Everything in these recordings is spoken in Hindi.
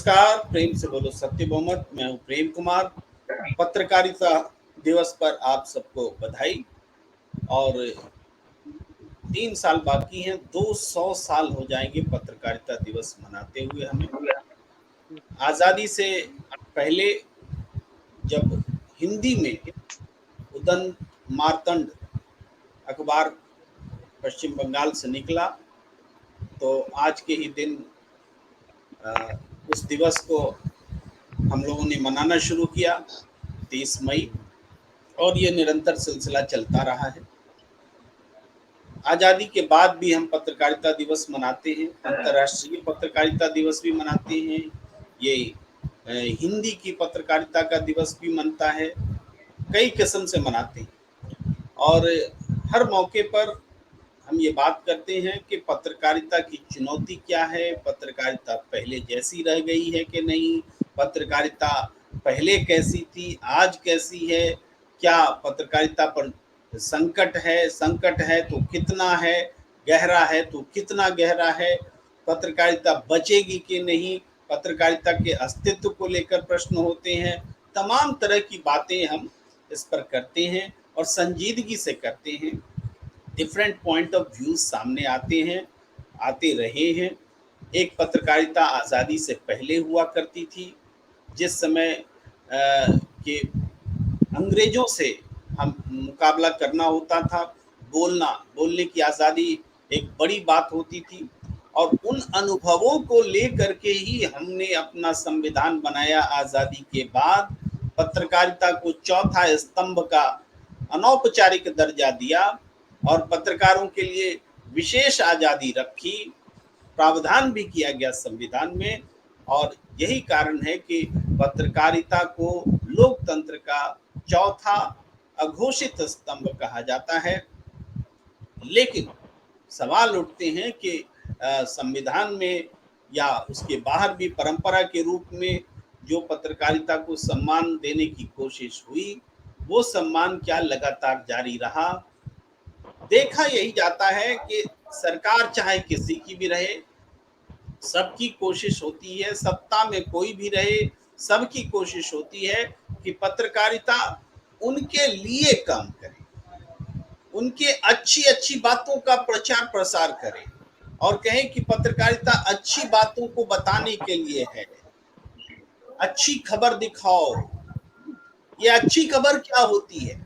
नमस्कार, प्रेम से बोलो सत्य बहुमत। मैं हूँ प्रेम कुमार। पत्रकारिता दिवस पर आप सबको बधाई। और 3 साल बाकी हैं, 200 साल हो जाएंगे पत्रकारिता दिवस मनाते हुए हमें। आज़ादी से पहले जब हिंदी में उदंत मार्तंड अखबार पश्चिम बंगाल से निकला, तो आज के ही दिन उस दिवस को हम लोगों ने मनाना शुरू किया, 30 मई, और ये निरंतर सिलसिला चलता रहा है। आज़ादी के बाद भी हम पत्रकारिता दिवस मनाते हैं, अंतर्राष्ट्रीय पत्रकारिता दिवस भी मनाते हैं, ये हिंदी की पत्रकारिता का दिवस भी मनता है, कई किस्म से मनाते हैं। और हर मौके पर हम ये बात करते हैं कि पत्रकारिता की चुनौती क्या है, पत्रकारिता पहले जैसी रह गई है कि नहीं, पत्रकारिता पहले कैसी थी, आज कैसी है, क्या पत्रकारिता पर संकट है तो कितना है, गहरा है तो कितना गहरा है, पत्रकारिता बचेगी कि नहीं, पत्रकारिता के अस्तित्व को लेकर प्रश्न होते हैं। तमाम तरह की बातें हम इस पर करते हैं और संजीदगी से करते हैं। डिफरेंट पॉइंट ऑफ व्यू सामने आते रहे हैं। एक पत्रकारिता आज़ादी से पहले हुआ करती थी, जिस समय के अंग्रेजों से हम मुकाबला करना होता था, बोलने की आज़ादी एक बड़ी बात होती थी। और उन अनुभवों को लेकर के ही हमने अपना संविधान बनाया। आज़ादी के बाद पत्रकारिता को चौथा स्तंभ का अनौपचारिक दर्जा दिया और पत्रकारों के लिए विशेष आज़ादी रखी, प्रावधान भी किया गया संविधान में। और यही कारण है कि पत्रकारिता को लोकतंत्र का चौथा अघोषित स्तंभ कहा जाता है। लेकिन सवाल उठते हैं कि संविधान में या उसके बाहर भी परंपरा के रूप में जो पत्रकारिता को सम्मान देने की कोशिश हुई, वो सम्मान क्या लगातार जारी रहा? देखा यही जाता है कि सरकार चाहे किसी की भी रहे, सबकी कोशिश होती है, सत्ता में कोई भी रहे, सबकी कोशिश होती है कि पत्रकारिता उनके लिए काम करे, उनके अच्छी अच्छी बातों का प्रचार प्रसार करे और कहें कि पत्रकारिता अच्छी बातों को बताने के लिए है, अच्छी खबर दिखाओ। ये अच्छी खबर क्या होती है?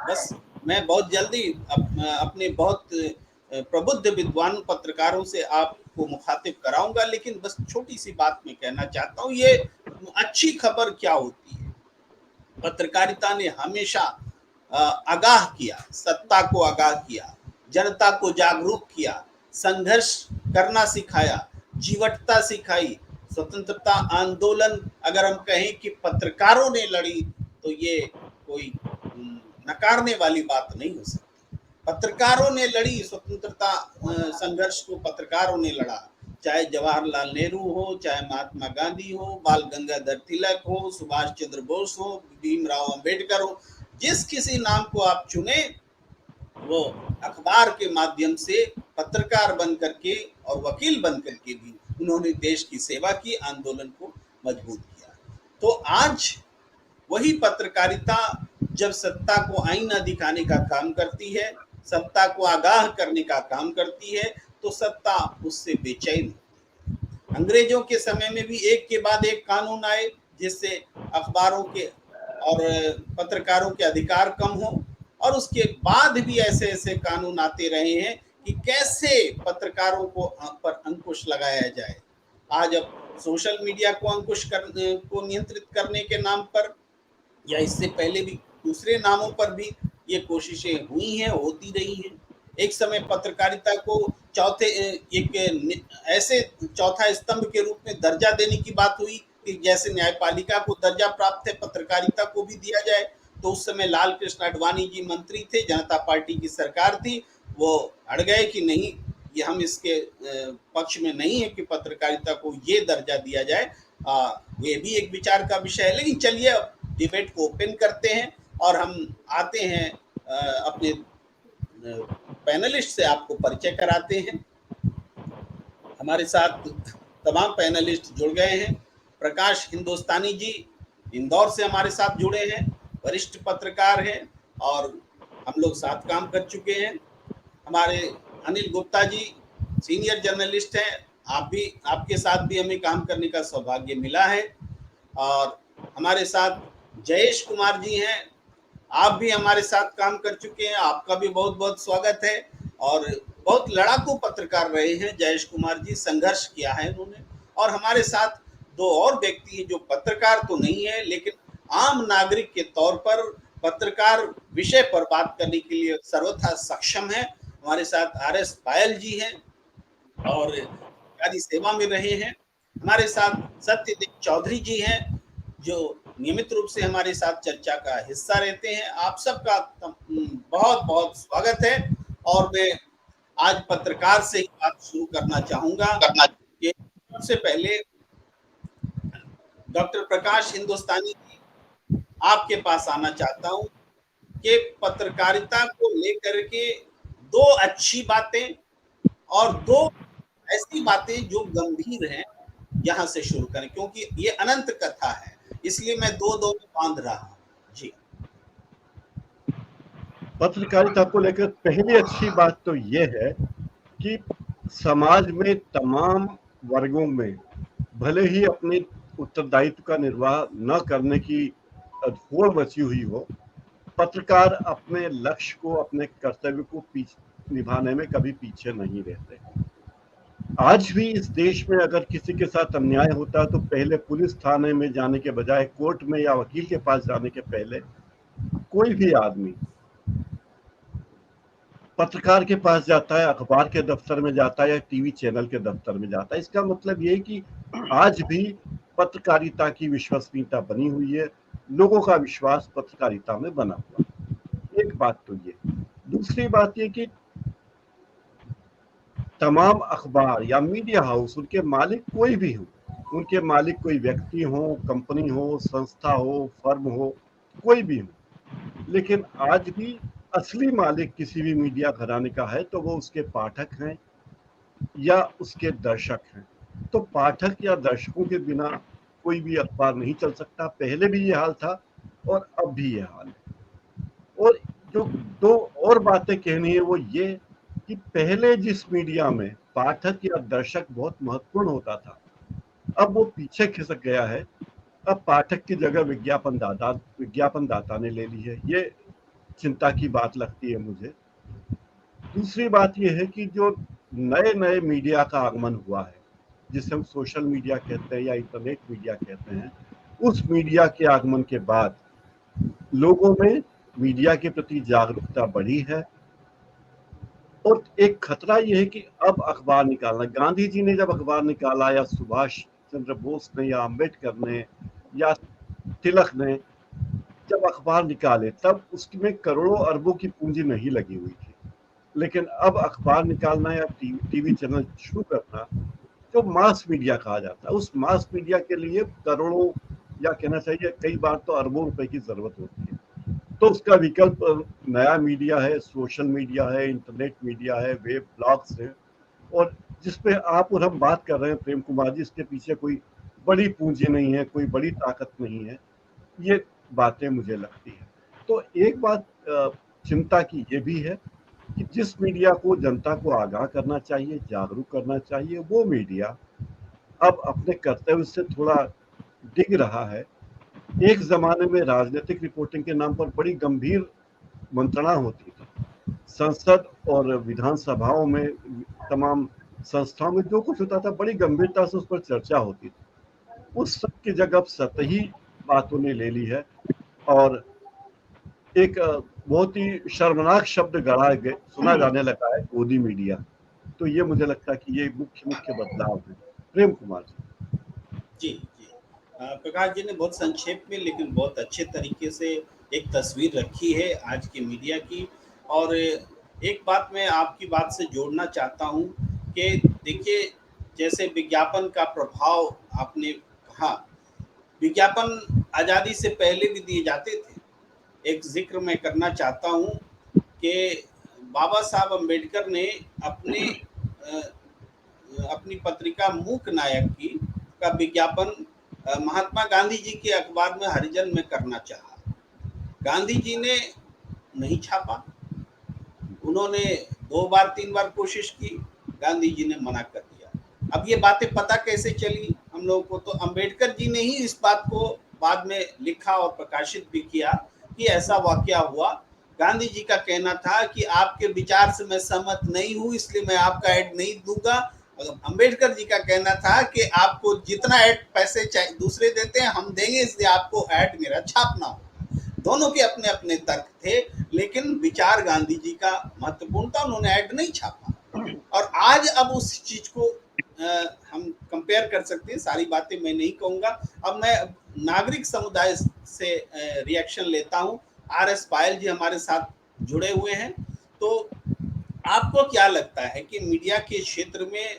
बस मैं बहुत जल्दी अपने बहुत प्रबुद्ध विद्वान पत्रकारों से आपको मुखातिब कराऊंगा, लेकिन बस छोटी सी बात मैं कहना चाहता हूँ। ये अच्छी खबर क्या होती है? पत्रकारिता ने हमेशा आगाह किया, सत्ता को आगाह किया, जनता को जागरूक किया, संघर्ष करना सिखाया, जीवटता सिखाई। स्वतंत्रता आंदोलन अगर हम कहें कि पत्रकारों ने लड़ी, तो ये कोई नकारने वाली बात नहीं हो सकती। पत्रकारों ने लड़ी स्वतंत्रता संघर्ष को, पत्रकारों ने लड़ा। चाहे जवाहरलाल नेहरू हो, चाहे महात्मा गांधी हो, बाल गंगाधर तिलक हो, सुभाष चंद्र बोस हो, भीमराव अंबेडकर हो, जिस किसी नाम को आप चुने, वो अखबार के माध्यम से पत्रकार बन करके और वकील बन करके भी उन्होंने देश की सेवा की, आंदोलन को मजबूत किया। तो आज वही पत्रकारिता जब सत्ता को आईना दिखाने का काम करती है, सत्ता को आगाह करने का काम करती है, तो सत्ता उससे बेचैन होती है। अंग्रेजों के समय में भी एक के बाद एक कानून आए, जिससे अखबारों के और पत्रकारों के अधिकार कम हो, और उसके बाद भी ऐसे ऐसे कानून आते रहे हैं कि कैसे पत्रकारों पर अंकुश लगाया जाए। आज अब सोशल मीडिया को को नियंत्रित करने के नाम पर, या इससे पहले भी दूसरे नामों पर भी ये कोशिशें हुई हैं, होती रही हैं। एक समय पत्रकारिता को ऐसे चौथा स्तंभ के रूप में दर्जा देने की बात हुई कि जैसे न्यायपालिका को दर्जा प्राप्त है, पत्रकारिता को भी दिया जाए। तो उस समय लाल कृष्ण आडवाणी जी मंत्री थे, जनता पार्टी की सरकार थी, वो अड़ गए कि नहीं, ये हम इसके पक्ष में नहीं है कि पत्रकारिता को ये दर्जा दिया जाए। ये भी एक विचार का विषय है। लेकिन चलिए अब डिबेट को ओपन करते हैं और हम आते हैं अपने पैनलिस्ट से आपको परिचय कराते हैं। हमारे साथ तमाम पैनलिस्ट जुड़ गए हैं। प्रकाश हिंदुस्तानी जी इंदौर से हमारे साथ जुड़े हैं, वरिष्ठ पत्रकार हैं और हम लोग साथ काम कर चुके हैं। हमारे अनिल गुप्ता जी सीनियर जर्नलिस्ट हैं, आपके साथ भी हमें काम करने का सौभाग्य मिला है। और हमारे साथ जयेश कुमार जी हैं, आप भी हमारे साथ काम कर चुके हैं, आपका भी बहुत बहुत स्वागत है। और बहुत लड़ाकू पत्रकार रहे हैं जयेश कुमार जी, संघर्ष किया है उन्होंने। और हमारे साथ दो और व्यक्ति हैं जो पत्रकार तो नहीं है लेकिन आम नागरिक के तौर पर पत्रकार विषय पर बात करने के लिए सर्वथा सक्षम है। हमारे साथ RS पायल जी हैं और सरकारी सेवा में रहे हैं। हमारे साथ सत्यदेव चौधरी जी हैं जो नियमित रूप से हमारे साथ चर्चा का हिस्सा रहते हैं। आप सबका बहुत बहुत स्वागत है। और मैं आज पत्रकार से ही बात शुरू करना चाहूंगा करना। कि सबसे पहले डॉक्टर प्रकाश हिंदुस्तानी जी आपके पास आना चाहता हूं कि पत्रकारिता को लेकर के दो अच्छी बातें और दो ऐसी बातें जो गंभीर हैं यहां से शुरू करें, क्योंकि ये अनंत कथा है, इसलिए मैं दो दो में बांध रहा हूं जी। पत्रकारिता को लेकर पहली अच्छी बात तो ये है कि समाज में तमाम वर्गों में भले ही अपने उत्तरदायित्व का निर्वाह न करने की होड़ मची हुई हो, पत्रकार अपने लक्ष्य को, अपने कर्तव्य को निभाने में कभी पीछे नहीं रहते। आज भी इस देश में अगर किसी के साथ अन्याय होता है तो पहले पुलिस थाने में जाने के बजाय कोर्ट में या वकील के पास जाने के पहले कोई भी आदमी पत्रकार के पास जाता है, अखबार के दफ्तर में जाता है या टीवी चैनल के दफ्तर में जाता है। इसका मतलब ये है कि आज भी पत्रकारिता की विश्वसनीयता बनी हुई है, लोगों का विश्वास पत्रकारिता में बना हुआ है। एक बात तो ये। दूसरी बात ये कि तमाम अखबार या मीडिया हाउस, उनके मालिक कोई भी हो, उनके मालिक कोई व्यक्ति हो, कंपनी हो, संस्था हो, फर्म हो, कोई भी हो, लेकिन आज भी असली मालिक किसी भी मीडिया घराने का है तो वो उसके पाठक हैं या उसके दर्शक हैं। तो पाठक या दर्शकों के बिना कोई भी अखबार नहीं चल सकता। पहले भी ये हाल था और अब भी ये हाल है। और जो दो और बातें कहनी है वो ये कि पहले जिस मीडिया में पाठक या दर्शक बहुत महत्वपूर्ण होता था, अब वो पीछे खिसक गया है। अब पाठक की जगह विज्ञापन दाता ने ले ली है। ये चिंता की बात लगती है मुझे। दूसरी बात यह है कि जो नए नए मीडिया का आगमन हुआ है, जिसे हम सोशल मीडिया कहते हैं या इंटरनेट मीडिया कहते हैं, उस मीडिया के आगमन के बाद लोगों में मीडिया के प्रति जागरूकता बढ़ी है। और एक खतरा यह है कि अब अखबार निकालना, गांधी जी ने जब अखबार निकाला या सुभाष चंद्र बोस ने या अम्बेडकर ने या तिलक ने जब अखबार निकाले तब उसमें करोड़ों अरबों की पूंजी नहीं लगी हुई थी। लेकिन अब अखबार निकालना या टीवी चैनल शुरू करना, जो मास मीडिया कहा जाता है, उस मास मीडिया के लिए करोड़ों या कहना चाहिए कई बार तो अरबों रुपए की जरूरत होती है। तो उसका विकल्प नया मीडिया है, सोशल मीडिया है, इंटरनेट मीडिया है, वेब ब्लॉग्स है। और जिसपे आप और हम बात कर रहे हैं प्रेम कुमार जी, इसके पीछे कोई बड़ी पूंजी नहीं है, कोई बड़ी ताकत नहीं है। ये बातें मुझे लगती है। तो एक बात चिंता की ये भी है कि जिस मीडिया को जनता को आगाह करना चाहिए, जागरूक करना चाहिए, वो मीडिया अब अपने कर्तव्य से थोड़ा डिग रहा है। एक जमाने में राजनीतिक रिपोर्टिंग के नाम पर बड़ी गंभीर मंत्रणा होती थी। संसद और विधानसभाओं में, तमाम संस्थाओं में जो कुछ होता था बड़ी गंभीरता से उस पर चर्चा होती थी। उस सब की जगह अब सतही बातों ने ले ली है और एक बहुत ही शर्मनाक शब्द सुना जाने लगा है, गोदी मीडिया। तो ये मुझे लगता है कि ये मुख्य बदलाव है। प्रेम कुमार जी जी प्रकाश जी ने बहुत संक्षेप में लेकिन बहुत अच्छे तरीके से एक तस्वीर रखी है आज की मीडिया की। और एक बात मैं आपकी बात से जोड़ना चाहता हूँ कि देखिए, जैसे विज्ञापन का प्रभाव आपने कहा, विज्ञापन आज़ादी से पहले भी दिए जाते थे। एक जिक्र मैं करना चाहता हूँ कि बाबा साहब अम्बेडकर ने अपनी पत्रिका मूक नायक की का विज्ञापन महात्मा गांधी जी के अखबार में हरिजन में करना चाहा, गांधी जी ने नहीं छापा, उन्होंने 2 बार 3 बार कोशिश की, गांधी जी ने मना कर दिया। अब ये बातें पता कैसे चली हम लोगों को, तो अंबेडकर जी ने ही इस बात को बाद में लिखा और प्रकाशित भी किया कि ऐसा वाकया हुआ। गांधी जी का कहना था कि आपके विचार से मैं सहमत नहीं हूं, इसलिए मैं आपका ऐड नहीं दूंगा। अंबेडकर जी का कहना था कि आपको जितना ऐड पैसे दूसरे देते हैं हम देंगे, इसलिए आपको ऐड मेरा छापना होगा। दोनों के अपने अपने तर्क थे, लेकिन विचार गांधी जी का महत्वपूर्ण था, उन्होंने ऐड नहीं छापा। और आज अब उस चीज को हम कंपेयर कर सकते हैं, सारी बातें मैं नहीं कहूंगा। अब मैं नागरिक समुदाय से रिएक्शन लेता हूं। RS पायल जी हमारे साथ जुड़े हुए हैं, तो आपको क्या लगता है कि मीडिया के क्षेत्र में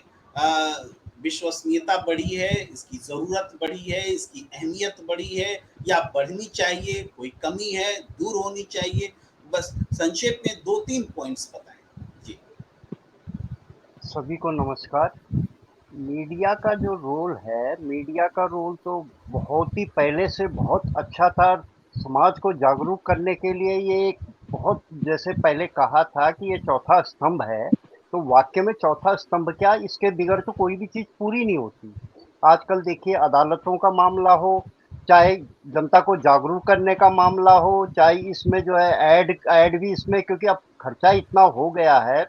विश्वसनीयता बढ़ी है, इसकी ज़रूरत बढ़ी है, इसकी अहमियत बढ़ी है, या बढ़नी चाहिए, कोई कमी है, दूर होनी चाहिए? बस संक्षेप में 2-3 पॉइंट्स बताएं जी। सभी को नमस्कार। मीडिया का जो रोल है, मीडिया का रोल तो बहुत ही पहले से बहुत अच्छा था। समाज को जागरूक करने के लिए ये एक बहुत, जैसे पहले कहा था कि ये चौथा स्तंभ है, तो वाक्य में चौथा स्तंभ क्या, इसके बिगड़ तो कोई भी चीज़ पूरी नहीं होती। आजकल देखिए अदालतों का मामला हो, चाहे जनता को जागरूक करने का मामला हो, चाहे इसमें जो है ऐड भी इसमें, क्योंकि अब खर्चा इतना हो गया है।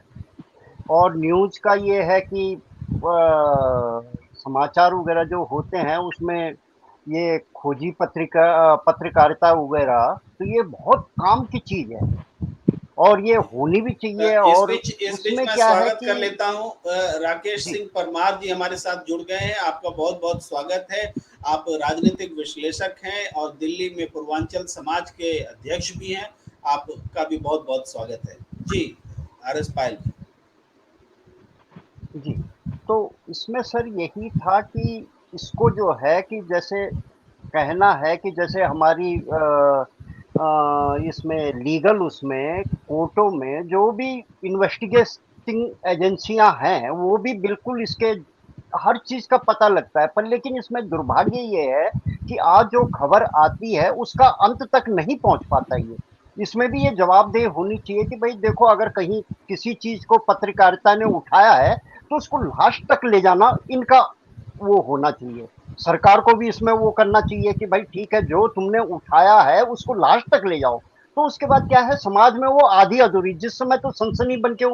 और न्यूज़ का ये है कि समाचार वगैरह जो होते हैं उसमें ये खोजी पत्रकारिता वगैरह, तो ये बहुत काम की चीज़ है और ये होनी भी चाहिए। और इस बीच उसमें मैं क्या है स्वागत कर कि लेता हूं, राकेश जी सिंह परमार जी हमारे साथ जुड़ गए हैं, आपका बहुत बहुत स्वागत है। आप राजनीतिक विश्लेषक हैं और दिल्ली में पूर्वांचल समाज के अध्यक्ष भी हैं, आपका भी बहुत बहुत स्वागत है जी। RS पायल जी। जी, तो इसमें सर यही था कि इसको जो है कि जैसे कहना है कि जैसे हमारी इसमें लीगल, उसमें कोर्टों में जो भी इन्वेस्टिगेटिंग एजेंसियां हैं वो भी बिल्कुल इसके हर चीज का पता लगता है। पर लेकिन इसमें दुर्भाग्य ये है कि आज जो खबर आती है उसका अंत तक नहीं पहुंच पाता ये। इसमें भी ये जवाबदेह होनी चाहिए कि भाई देखो, अगर कहीं किसी चीज को पत्रकारिता ने उठाया है तो उसको लास्ट तक ले जाना इनका वो होना चाहिए। सरकार को भी इसमें वो करना चाहिए कि भाई ठीक है, जो तुमने उठाया है उसको लास्ट तक ले जाओ। तो उसके बाद क्या है, समाज में वो आधी अधूरी, जिस समय तो सनसनी बन के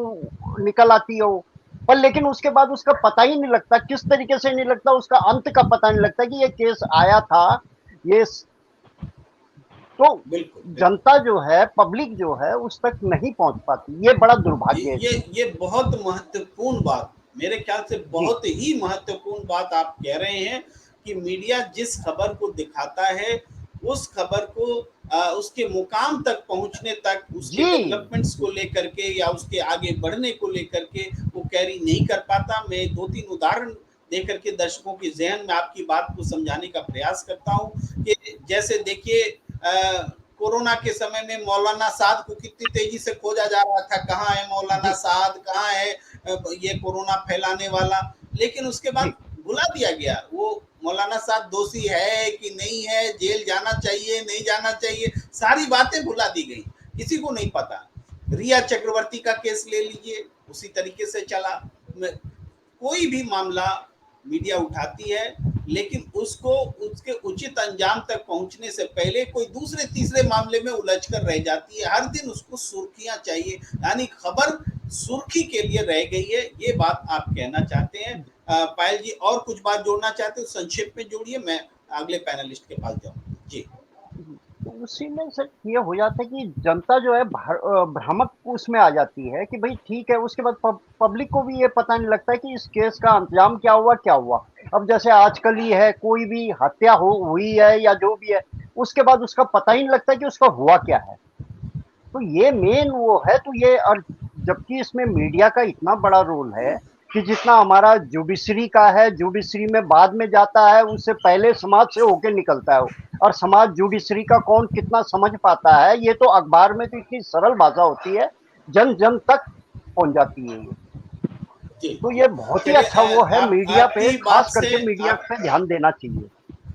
निकल आती है वो, पर लेकिन उसके बाद उसका पता ही नहीं लगता, किस तरीके से नहीं लगता, उसका अंत का पता नहीं लगता कि ये केस आया था। ये तो बिल्कुल बिल्कुल। जनता जो है, पब्लिक जो है उस तक नहीं पहुंच पाती, ये बड़ा दुर्भाग्य है इसमें। ये बहुत महत्वपूर्ण बात, मेरे ख्याल से जी बहुत ही महत्वपूर्ण बात आप कह रहे हैं कि मीडिया जिस खबर को दिखाता है उस खबर को उसके मुकाम तक पहुंचने तक, उसके जी डेवलपमेंट्स को लेकर के या उसके आगे बढ़ने को लेकर के वो कैरी नहीं कर पाता। मैं 2-3 उदाहरण दे करके दर्शकों के जहन में आपकी बात को समझाने का प्रयास करता हूं कि जैसे देखिए, कोरोना के समय में मौलाना साद को कितनी तेजी से खोजा जा रहा था, कहाँ है मौलाना जी साद, कहाँ है ये कोरोना फैलाने वाला, लेकिन उसके बाद जी भुला दिया गया वो मौलाना साहब दोषी है कि नहीं है, जेल जाना चाहिए नहीं जाना चाहिए, सारी बातें भुला दी गई, किसी को नहीं पता। रिया चक्रवर्ती का केस ले लीजिए, उसी तरीके से चला। कोई भी मामला मीडिया उठाती है, लेकिन उसको उसके उचित अंजाम तक पहुंचने से पहले कोई दूसरे तीसरे मामले में उलझ कर रह जाती है। हर दिन उसको सुर्खियां चाहिए, यानी खबर सुर्खी के लिए रह गई है, ये बात आप कहना चाहते हैं। पायल जी और कुछ बात जोड़ना चाहते हो, संक्षेप में जोड़िए, मैं अगले पैनलिस्ट के पास जाऊँ जी। तो उसी में सर ये हो जाता है कि जनता जो है भ्रामक उसमें आ जाती है कि भाई ठीक है। उसके बाद पब्लिक को भी ये पता नहीं लगता है कि इस केस का अंजाम क्या हुआ क्या हुआ। अब जैसे आजकल ही है, कोई भी हत्या हुई है या जो भी है, उसके बाद उसका पता ही नहीं लगता कि उसका हुआ क्या है। तो ये मेन वो है। तो ये, और जबकि इसमें मीडिया का इतना बड़ा रोल है कि जितना हमारा जुडिशरी का है, जुडिशरी में बाद में जाता है, उससे पहले समाज से होके निकलता है वो। और समाज जुडिशरी का कौन कितना समझ पाता है, ये तो अखबार में तो इतनी सरल भाषा होती है, जन जन तक पहुंच जाती है ये। जी तो जी। ये बहुत ही चलिए, अच्छा वो है, आप मीडिया पे आपकी बात खास से करके मीडिया आप पे ध्यान देना चाहिए।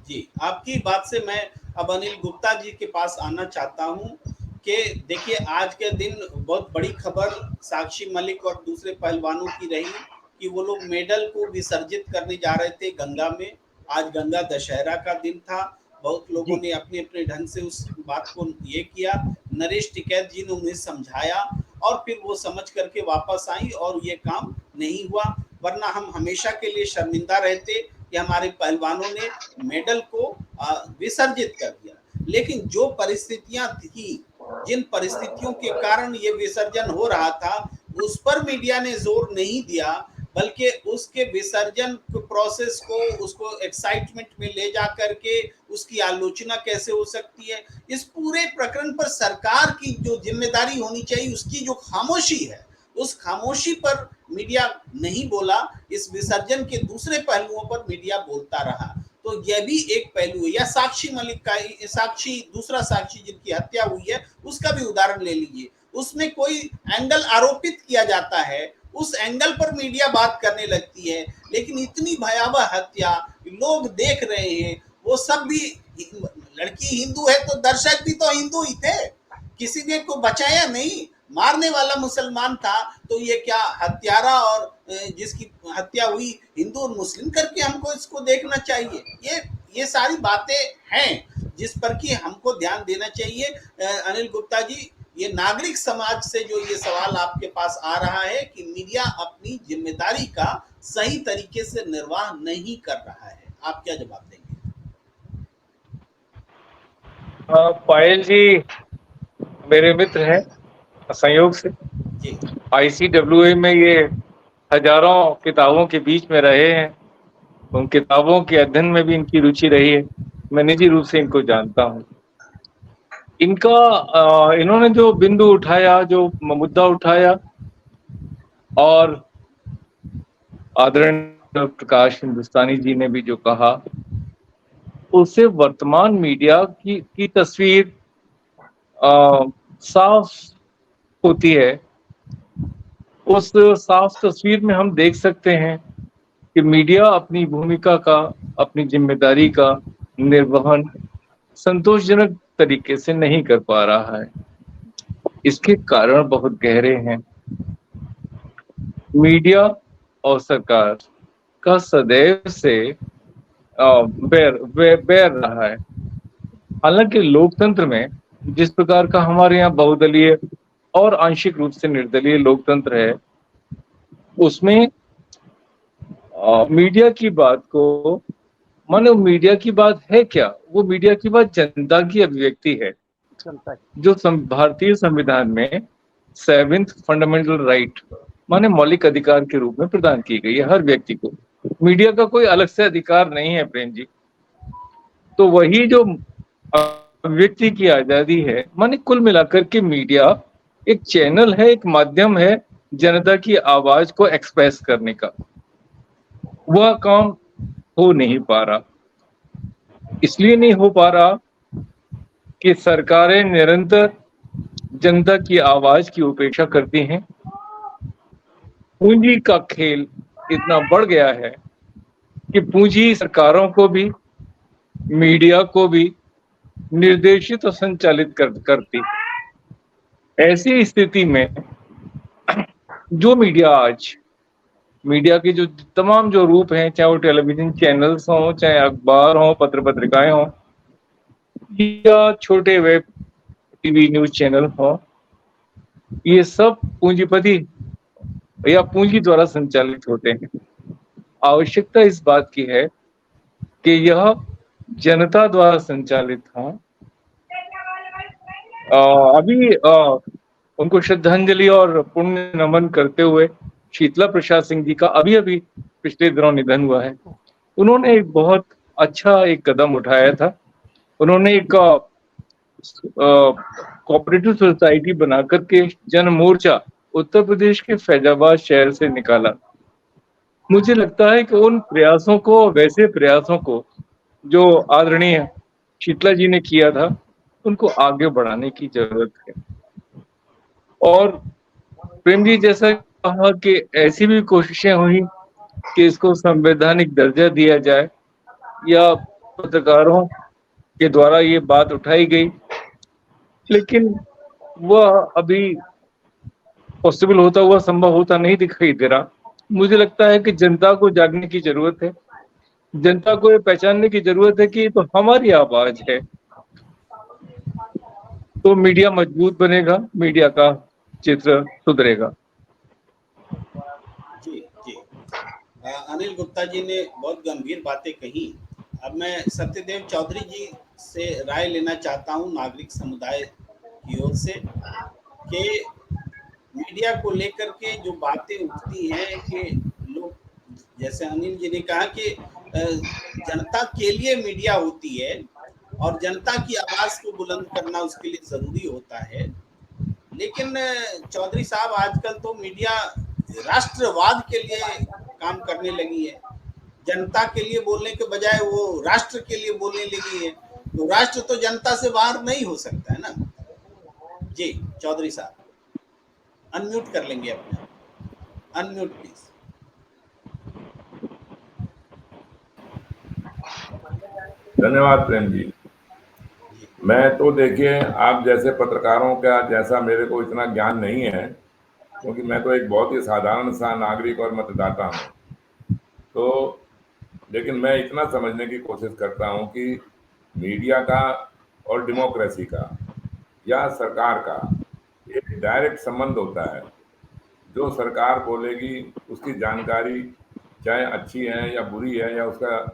जी, आपकी बात से मैं अब अनिल गुप्ता जी के पास आना चाहता हूँ कि देखिए आज के दिन बहुत बड़ी खबर साक्षी मलिक और दूसरे पहलवानों की रही कि वो लोग मेडल को विसर्जित करने जा रहे थे गंगा में। आज गंगा दशहरा का दिन था। बहुत लोगों जी ने अपने-अपने ढंग से उस बात को ये किया। नरेश टिकैत जी ने उन्हें समझाया और फिर वो समझ करके वापस आई और ये काम नहीं हुआ। वरना हम हमेशा के लिए शर्मिंदा रहते कि हमारे पहलवानों ने मेडल को विसर्जित कर दिया। लेकिन जो परिस्थितियां थी, जिन परिस्थितियों के कारण ये विसर्जन हो रहा था, उस पर मीडिया ने जोर नहीं दिया, बल्कि उसके विसर्जन प्रोसेस को, उसको एक्साइटमेंट में ले जा करके उसकी आलोचना कैसे हो सकती है, इस पूरे प्रकरण पर सरकार की जो जिम्मेदारी होनी चाहिए, उसकी जो खामोशी है, उस खामोशी पर मीडिया नहीं बोला। इस विसर्जन के दूसरे पहलुओं पर मीडिया बोलता रहा। तो यह भी एक पहलू है। या साक्षी मलिक का, साक्षी, दूसरा साक्षी जिनकी हत्या हुई है, उसका भी उदाहरण ले लीजिए। उसमें कोई एंगल आरोपित किया जाता है, उस एंगल पर मीडिया बात करने लगती है, लेकिन इतनी भयावह हत्या लोग देख रहे हैं, वो सब भी, लड़की हिंदू है तो दर्शक भी तो हिंदू ही थे, किसी ने को बचाया नहीं। मारने वाला मुसलमान था, तो ये क्या हत्यारा और जिसकी हत्या हुई हिंदू और मुस्लिम करके हमको इसको देखना चाहिए? ये सारी बातें हैं जिस पर कि हमको ध्यान देना चाहिए। अनिल गुप्ता जी, ये नागरिक समाज से जो ये सवाल आपके पास आ रहा है कि मीडिया अपनी जिम्मेदारी का सही तरीके से निर्वाह नहीं कर रहा है, आप क्या जवाब देंगे? पायल जी मेरे मित्र हैं संयोग से। जी ICWA में ये हजारों किताबों के बीच में रहे हैं, उन किताबों के अध्ययन में भी इनकी रुचि रही है। मैं निजी रूप से इनको जानता हूँ। इन्होंने जो बिंदु उठाया, जो मुद्दा उठाया, और आदरणीय प्रकाश हिंदुस्तानी जी ने भी जो कहा, उससे वर्तमान मीडिया की तस्वीर साफ होती है। उस साफ तस्वीर में हम देख सकते हैं कि मीडिया अपनी भूमिका का, अपनी जिम्मेदारी का निर्वहन संतोषजनक तरीके से नहीं कर पा रहा है। इसके कारण बहुत गहरे हैं। मीडिया और सरकार का सदैव से बैर रहा है। हालांकि लोकतंत्र में जिस प्रकार का हमारे यहाँ बहुदलीय और आंशिक रूप से निर्दलीय लोकतंत्र है, उसमें मीडिया की बात को, मानो मीडिया की बात है क्या? वो मीडिया की बात जनता की अभिव्यक्ति है, जो भारतीय संविधान में 7th फंडामेंटल राइट माने मौलिक अधिकार के रूप में प्रदान की गई है हर व्यक्ति को। मीडिया का कोई अलग से अधिकार नहीं है प्रेम जी। तो वही जो अभिव्यक्ति की आजादी है, माने कुल मिलाकर के मीडिया एक चैनल है, एक माध्यम है जनता की आवाज को एक्सप्रेस करने का। वह काम हो नहीं पा रहा। इसलिए नहीं हो पा रहा कि सरकारें निरंतर जनता की आवाज की उपेक्षा करती हैं। पूंजी का खेल इतना बढ़ गया है कि पूंजी सरकारों को भी, मीडिया को भी निर्देशित और संचालित करती। ऐसी स्थिति में जो मीडिया के जो तमाम जो रूप हैं, चाहे वो टेलीविजन चैनल्स हों, चाहे अखबार हों, पत्र पत्रिकाएं हों, या छोटे वेब टीवी न्यूज चैनल हों, ये सब पूंजीपति या पूंजी द्वारा संचालित होते हैं। आवश्यकता इस बात की है कि यह जनता द्वारा संचालित हो। अभी उनको श्रद्धांजलि और पुण्य नमन करते हुए शीतला प्रसाद सिंह जी का अभी पिछले दिनों निधन हुआ है। उन्होंने एक बहुत अच्छा एक कदम उठाया था। उन्होंने एक कोऑपरेटिव सोसाइटी बनाकर के जन मोर्चा उत्तर प्रदेश के फैजाबाद शहर से निकाला। मुझे लगता है कि उन प्रयासों को, वैसे प्रयासों को जो आदरणीय शीतला जी ने किया था, उनको आगे बढ़ाने की जरूरत है। और प्रेम जी जैसा कहा कि ऐसी भी कोशिशें हुई कि इसको संवैधानिक दर्जा दिया जाए या पत्रकारों के द्वारा ये बात उठाई गई, लेकिन वह अभी पॉसिबल होता हुआ, संभव होता नहीं दिखाई दे रहा। मुझे लगता है कि जनता को जागने की जरूरत है, जनता को ये पहचानने की जरूरत है कि ये तो हमारी आवाज है। तो मीडिया मजबूत बनेगा, मीडिया का चित्र सुधरेगा। जी जी। अनिल गुप्ता जी ने बहुत गंभीर बातें कही। अब मैं सत्यदेव चौधरी जी से राय लेना चाहता हूं, नागरिक समुदाय की ओर से, कि मीडिया को लेकर के जो बातें उठती हैं कि लोग, जैसे अनिल जी ने कहा कि जनता के लिए मीडिया होती है और जनता की आवाज को बुलंद करना उसके लिए जरूरी होता है। लेकिन चौधरी साहब, आजकल तो मीडिया राष्ट्रवाद के लिए काम करने लगी है। जनता के लिए बोलने के बजाय वो राष्ट्र के लिए बोलने लगी है। तो राष्ट्र तो जनता से बाहर नहीं हो सकता है ना। जी चौधरी साहब, अनम्यूट कर लेंगे अपने आप, अनम्यूट प्लीज। धन्यवाद प्रेम जी। मैं तो देखिए, आप जैसे पत्रकारों का जैसा मेरे को इतना ज्ञान नहीं है, क्योंकि मैं तो एक बहुत ही साधारण सा नागरिक और मतदाता हूँ। तो लेकिन मैं इतना समझने की कोशिश करता हूँ कि मीडिया का और डेमोक्रेसी का या सरकार का एक डायरेक्ट संबंध होता है। जो सरकार बोलेगी उसकी जानकारी चाहे अच्छी है या बुरी है, या उसका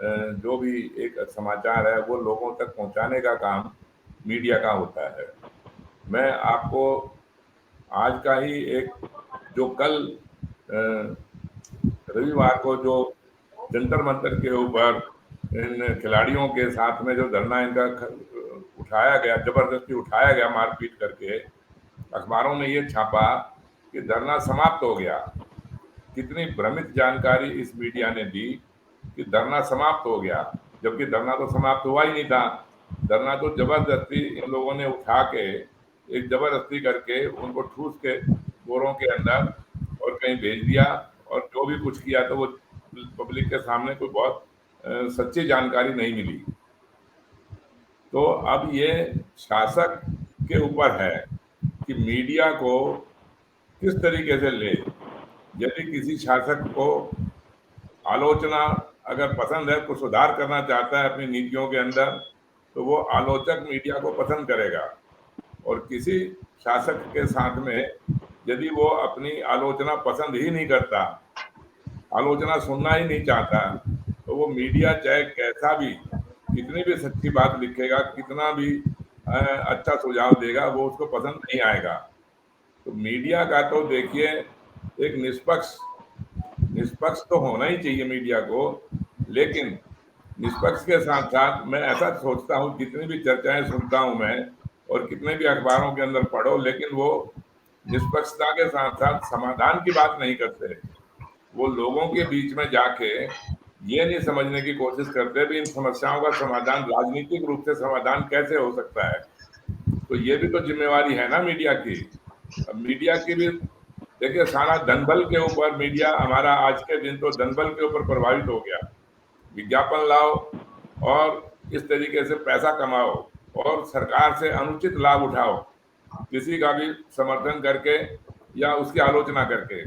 जो भी एक समाचार है वो लोगों तक पहुंचाने का काम मीडिया का होता है। मैं आपको आज का ही एक, जो कल रविवार को जो जंतर मंतर के ऊपर इन खिलाड़ियों के साथ में जो धरना इनका उठाया गया, जबरदस्ती उठाया गया मारपीट करके, अखबारों में ये छापा कि धरना समाप्त हो गया। कितनी भ्रमित जानकारी इस मीडिया ने दी कि धरना समाप्त हो गया, जबकि धरना तो समाप्त हुआ ही नहीं था। धरना तो जबरदस्ती इन लोगों ने उठा के, एक जबरदस्ती करके उनको ठूस के बोरों के अंदर और कहीं भेज दिया, और जो भी कुछ किया तो वो पब्लिक के सामने कोई बहुत सच्ची जानकारी नहीं मिली। तो अब ये शासक के ऊपर है कि मीडिया को किस तरीके से ले। यदि किसी शासक को आलोचना अगर पसंद है, कुछ सुधार करना चाहता है अपनी नीतियों के अंदर, तो वो आलोचक मीडिया को पसंद करेगा। और किसी शासक के साथ में यदि वो अपनी आलोचना पसंद ही नहीं करता, आलोचना सुनना ही नहीं चाहता, तो वो मीडिया चाहे कैसा भी, कितनी भी सच्ची बात लिखेगा, कितना भी अच्छा सुझाव देगा, वो उसको पसंद नहीं आएगा। तो मीडिया का तो देखिए एक निष्पक्ष तो होना ही चाहिए मीडिया को, लेकिन निष्पक्ष के साथ साथ मैं ऐसा सोचता हूँ, जितनी भी चर्चाएं सुनता हूँ मैं और कितने भी अखबारों के अंदर पढ़ो, लेकिन वो निष्पक्षता के साथ साथ समाधान की बात नहीं करते। वो लोगों के बीच में जाके ये नहीं समझने की कोशिश करते भी इन समस्याओं का समाधान राजनीतिक रूप से समाधान कैसे हो सकता है। तो ये भी तो जिम्मेवारी है ना मीडिया की। अब मीडिया की भी देखिए, सारा धनबल के ऊपर मीडिया हमारा आज के दिन तो धनबल के ऊपर प्रभावित हो गया। विज्ञापन लाओ और इस तरीके से पैसा कमाओ और सरकार से अनुचित लाभ उठाओ, किसी का भी समर्थन करके या उसकी आलोचना करके।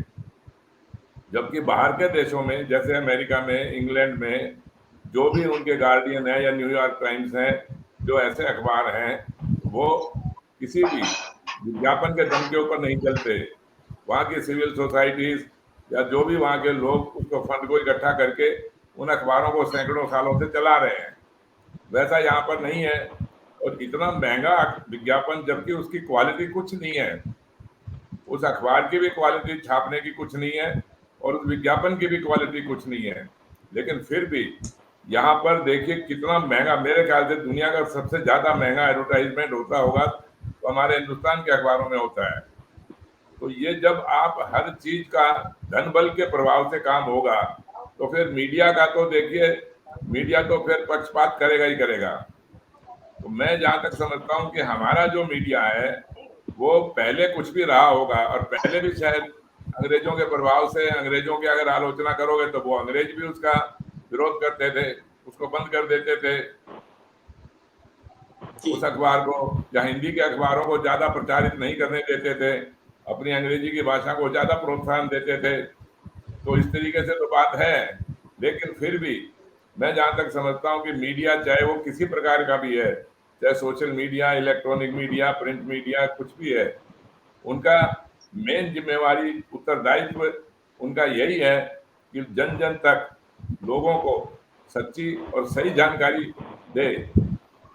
जबकि बाहर के देशों में, जैसे अमेरिका में, इंग्लैंड में, जो भी उनके गार्डियन है या न्यूयॉर्क टाइम्स है, जो ऐसे अखबार हैं, वो किसी भी विज्ञापन के दम के ऊपर नहीं चलते। वहाँ की सिविल सोसाइटीज या जो भी वहाँ के लोग उसको फंड को इकट्ठा करके उन अखबारों को सैकड़ों सालों से चला रहे हैं। वैसा यहाँ पर नहीं है। और इतना महंगा विज्ञापन, जबकि उसकी क्वालिटी कुछ नहीं है, उस अखबार की भी क्वालिटी छापने की कुछ नहीं है और उस विज्ञापन की भी क्वालिटी कुछ नहीं है, लेकिन फिर भी यहाँ पर देखिए कितना महंगा, मेरे ख्याल से दुनिया का सबसे ज्यादा महंगा एडवर्टाइजमेंट होता होगा तो हमारे हिंदुस्तान के अखबारों में होता है। तो ये जब आप हर चीज का धन बल के प्रभाव से काम होगा, तो फिर मीडिया का तो देखिए, मीडिया तो फिर पक्षपात करेगा ही करेगा। तो मैं जहां तक समझता हूं कि हमारा जो मीडिया है वो पहले कुछ भी रहा होगा, और पहले भी शायद अंग्रेजों के प्रभाव से, अंग्रेजों की अगर आलोचना करोगे तो वो अंग्रेज भी उसका विरोध करते थे, उसको बंद कर देते थे, उस अखबार को या हिंदी के अखबारों को ज्यादा प्रचारित नहीं करने देते थे, अपनी अंग्रेजी की भाषा को ज्यादा प्रोत्साहन देते थे। तो इस तरीके से तो बात है, लेकिन फिर भी मैं जहां तक समझता हूं कि मीडिया चाहे वो किसी प्रकार का भी है, चाहे social media, electronic media, print media, कुछ भी है, उनका मेन जिम्मेवारी, उत्तरदायित्व उनका यही है कि जन जन तक लोगों को सच्ची और सही जानकारी दे।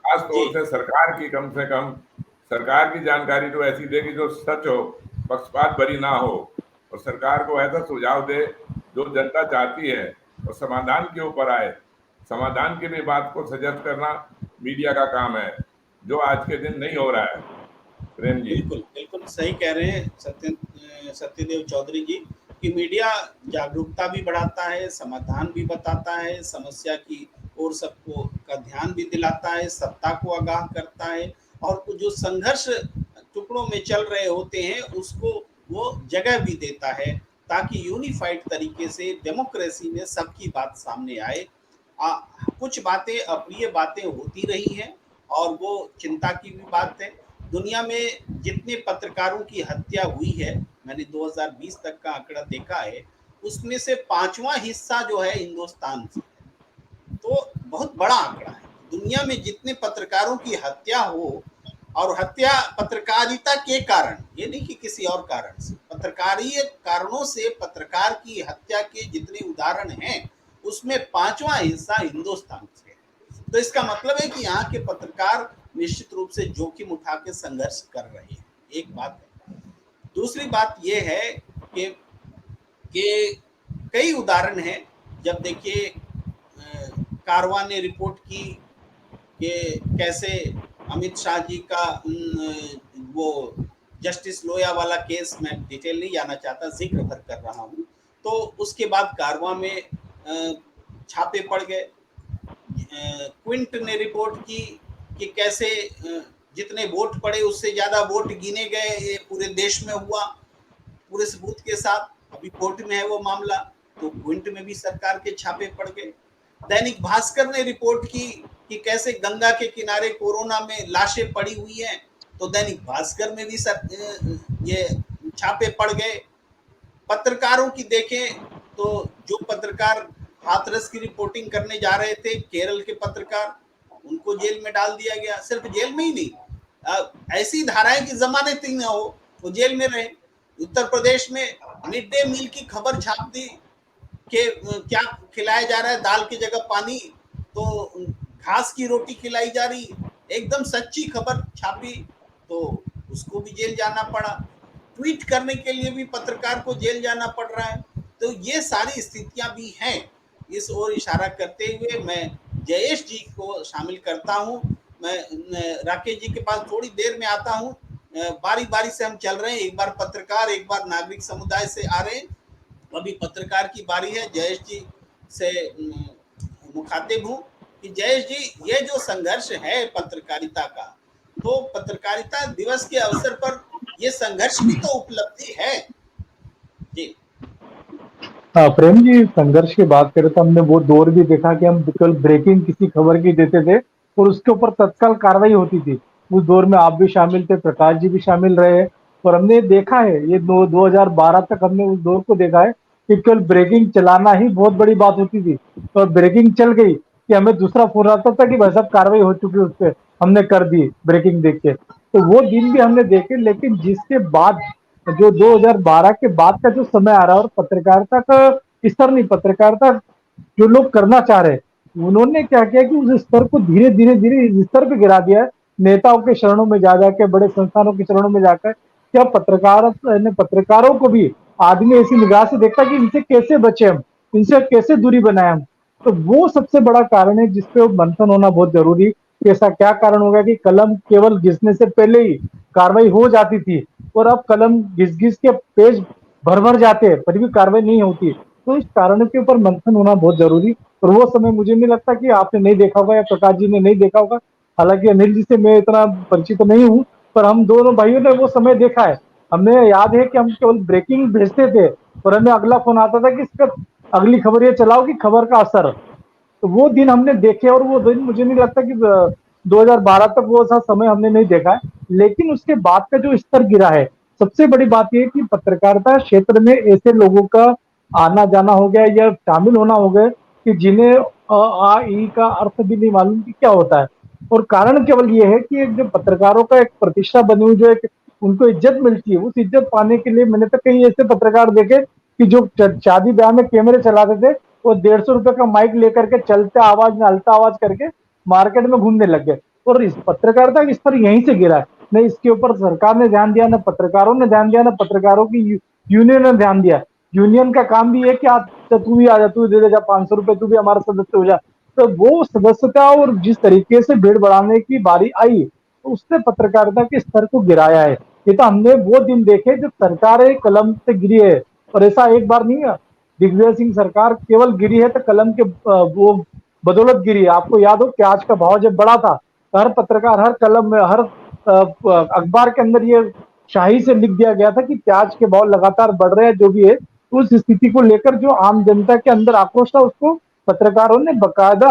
खास तौर से सरकार की, कम से कम सरकार की जानकारी तो ऐसी दे कि जो सच हो, पक्षपात भरी ना हो, और सरकार को ऐसा सुझाव दे जो जनता चाहती है और समाधान के ऊपर आए। समाधान की भी बात को सजेस्ट करना मीडिया का काम है, जो आज के दिन नहीं हो रहा है। प्रेम जी बिल्कुल बिल्कुल सही कह रहे हैं सत्यदेव चौधरी जी कि मीडिया जागरूकता भी बढ़ाता है, समाधान भी बताता है, समस्या की ओर सबको का ध्यान भी दिलाता है, सत्ता को आगाह करता है, और जो संघर्ष टुकड़ों में चल रहे होते हैं उसको वो जगह भी देता है, ताकि यूनिफाइड तरीके से डेमोक्रेसी में सबकी बात सामने आए। कुछ बातें अप्रिय बातें होती रही हैं और वो चिंता की भी बात है। दुनिया में जितने पत्रकारों की हत्या हुई है, मैंने 2020 तक का आंकड़ा देखा है, उसमें से 5वां हिस्सा जो है हिंदुस्तान से है। तो बहुत बड़ा आंकड़ा है। दुनिया में जितने पत्रकारों की हत्या हो, और हत्या पत्रकारिता के कारण, ये नहीं कि किसी और कारण से, पत्रकारीय कारणों से पत्रकार की हत्या के जितने उदाहरण हैं उसमें 5वां हिस्सा हिंदुस्तान से है। तो इसका मतलब है कि यहाँ के पत्रकार निश्चित रूप से जोखिम उठा के संघर्ष कर रहे हैं, एक बात है। दूसरी बात यह है कि कई उदाहरण हैं। जब देखिए कारवां ने रिपोर्ट की कि कैसे अमित शाह जी का वो जस्टिस लोया वाला केस, मैं डिटेल नहीं जाना चाहता, जिक्र भर कर रहा हूँ, तो उसके बाद कारवां में छापे पड़ गए। क्विंट ने रिपोर्ट की कि कैसे जितने वोट पड़े उससे ज्यादा वोट गिने गए, ये पूरे देश में हुआ पूरे सबूत के साथ। अभी कोर्ट में है वो मामला, तो क्विंट में भी सरकार के छापे पड़ गए। दैनिक भास्कर ने रिपोर्ट की कि कैसे गंगा के किनारे कोरोना में लाशें पड़ी हुई हैं, तो दैनिक भास्कर में भी ये छापे पड़ गए। पत्रकारों की देखें तो जो पत्रकार हाथरस की रिपोर्टिंग करने जा रहे थे, केरल के पत्रकार, उनको जेल में डाल दिया गया। सिर्फ जेल में ही नहीं, ऐसी धाराएं की जमानत ही ना हो, वो जेल में रहे। उत्तर प्रदेश में मिड डे मील की खबर छाप दी कि क्या खिलाया जा रहा है, दाल की जगह पानी, तो घास की रोटी खिलाई जा रही, एकदम सच्ची खबर छापी, तो उसको भी जेल जाना पड़ा। ट्वीट करने के लिए भी पत्रकार को जेल जाना पड़ रहा है। तो ये सारी स्थितियां भी हैं। इस ओर इशारा करते हुए मैं जयेश जी को शामिल करता हूं। मैं राकेश जी के पास थोड़ी देर में आता हूं। बारी बारी से हम चल रहे हैं, एक बार पत्रकार, एक बार नागरिक समुदाय से आ रहे हैं। अभी पत्रकार की बारी है। जयेश जी से मुखातिब हूँ कि जयेश जी, ये जो संघर्ष है पत्रकारिता का, तो पत्रकारिता दिवस के अवसर पर ये संघर्ष भी तो उपलब्धि है जी। हाँ प्रेम जी, संघर्ष की बात करें तो हमने वो दौर भी देखा कि हम केवल ब्रेकिंग किसी खबर की देते थे और उसके ऊपर तत्काल कार्रवाई होती थी। उस दौर में आप भी शामिल थे, प्रकाश जी भी शामिल रहे, और हमने देखा है ये 2012 तक हमने उस दौर को देखा है कि केवल ब्रेकिंग चलाना ही बहुत बड़ी बात होती थी। और ब्रेकिंग चल गई कि हमें दूसरा फोन आता था कि भाई साहब कार्रवाई हो चुकी है, उस पर हमने कर दी ब्रेकिंग देख के। तो वो दिन भी हमने देखे, लेकिन जिसके बाद जो 2012 के बाद का जो समय आ रहा है और पत्रकारिता का स्तर नहीं, पत्रकारिता जो लोग करना चाह रहे हैं उन्होंने क्या किया कि उस स्तर को धीरे धीरे धीरे इस स्तर पे गिरा दिया है, नेताओं के शरणों में जा जाके, बड़े संस्थानों के शरणों में जाकर। क्या पत्रकारों को भी आदमी ऐसी निगाह से देखता है कि इनसे कैसे बचे हम, इनसे कैसे दूरी बनाए हम। तो वो सबसे बड़ा कारण है जिसपे मंथन होना बहुत जरूरी कि ऐसा क्या कारण होगा कि कलम केवल घिसने से पहले ही कार्रवाई हो जाती थी और अब कलम घिस घिस के पेज भर भर जाते हैं पर भी कार्रवाई नहीं होती। तो इस कारण के ऊपर मंथन होना बहुत जरूरी। और वो समय मुझे नहीं लगता कि आपने नहीं देखा होगा या प्रकाश जी ने नहीं देखा होगा। हालांकि अनिल जी से मैं इतना परिचित नहीं हूँ, पर हम दोनों भाइयों ने वो समय देखा है। हमें याद है कि हम केवल ब्रेकिंग भेजते थे और हमें अगला फोन आता था कि इसका अगली खबर ये चलाओ कि खबर का असर। तो वो दिन हमने देखे और वो दिन मुझे नहीं लगता कि 2012 तक वो सा समय हमने नहीं देखा है। लेकिन उसके बाद का जो स्तर गिरा है, सबसे बड़ी बात ये है कि पत्रकारिता क्षेत्र में ऐसे लोगों का आना जाना हो गया या शामिल होना हो गया कि जिन्हें आ ई का अर्थ भी नहीं मालूम कि क्या होता है। और कारण केवल ये है कि एक जो पत्रकारों का एक प्रतिष्ठा बनी हुई, जो एक उनको इज्जत मिलती है, उस इज्जत पाने के लिए मैंने तो कई ऐसे पत्रकार देखे कि जो शादी ब्याह में कैमरे चलाते थे, वो 150 रुपए का माइक लेकर के चलते आवाज में हल्का आवाज करके मार्केट में घूमने लग गए। और इस पत्रकारिता का स्तर यहीं से गिरा है। न इसके ऊपर सरकार ने ध्यान दिया, न पत्रकारों ने ध्यान दिया, न पत्रकारों की यूनियन ने ध्यान दिया। यूनियन का काम भी है कि आज तू भी आ जा, तू दे दे जा 500 रुपए, तू भी हमारा सदस्य हो जा। तो वो सदस्यता और जिस तरीके से भीड़ बढ़ाने की बारी आई, तो उसने पत्रकारिता के स्तर को गिराया है। ये तो हमने वो दिन देखे जब सरकारें कलम से गिरी है, और ऐसा एक बार नहीं है। दिग्विजय सिंह सरकार केवल गिरी है तो कलम के वो बदौलत गिरी है। आपको याद हो प्याज का भाव जब बढ़ा था, तो हर पत्रकार, हर कलम में, हर अखबार के अंदर ये शाही से लिख दिया गया था कि प्याज के भाव लगातार बढ़ रहे हैं। जो भी है, उस स्थिति को लेकर जो आम जनता के अंदर आक्रोश था, उसको पत्रकारों ने बकायदा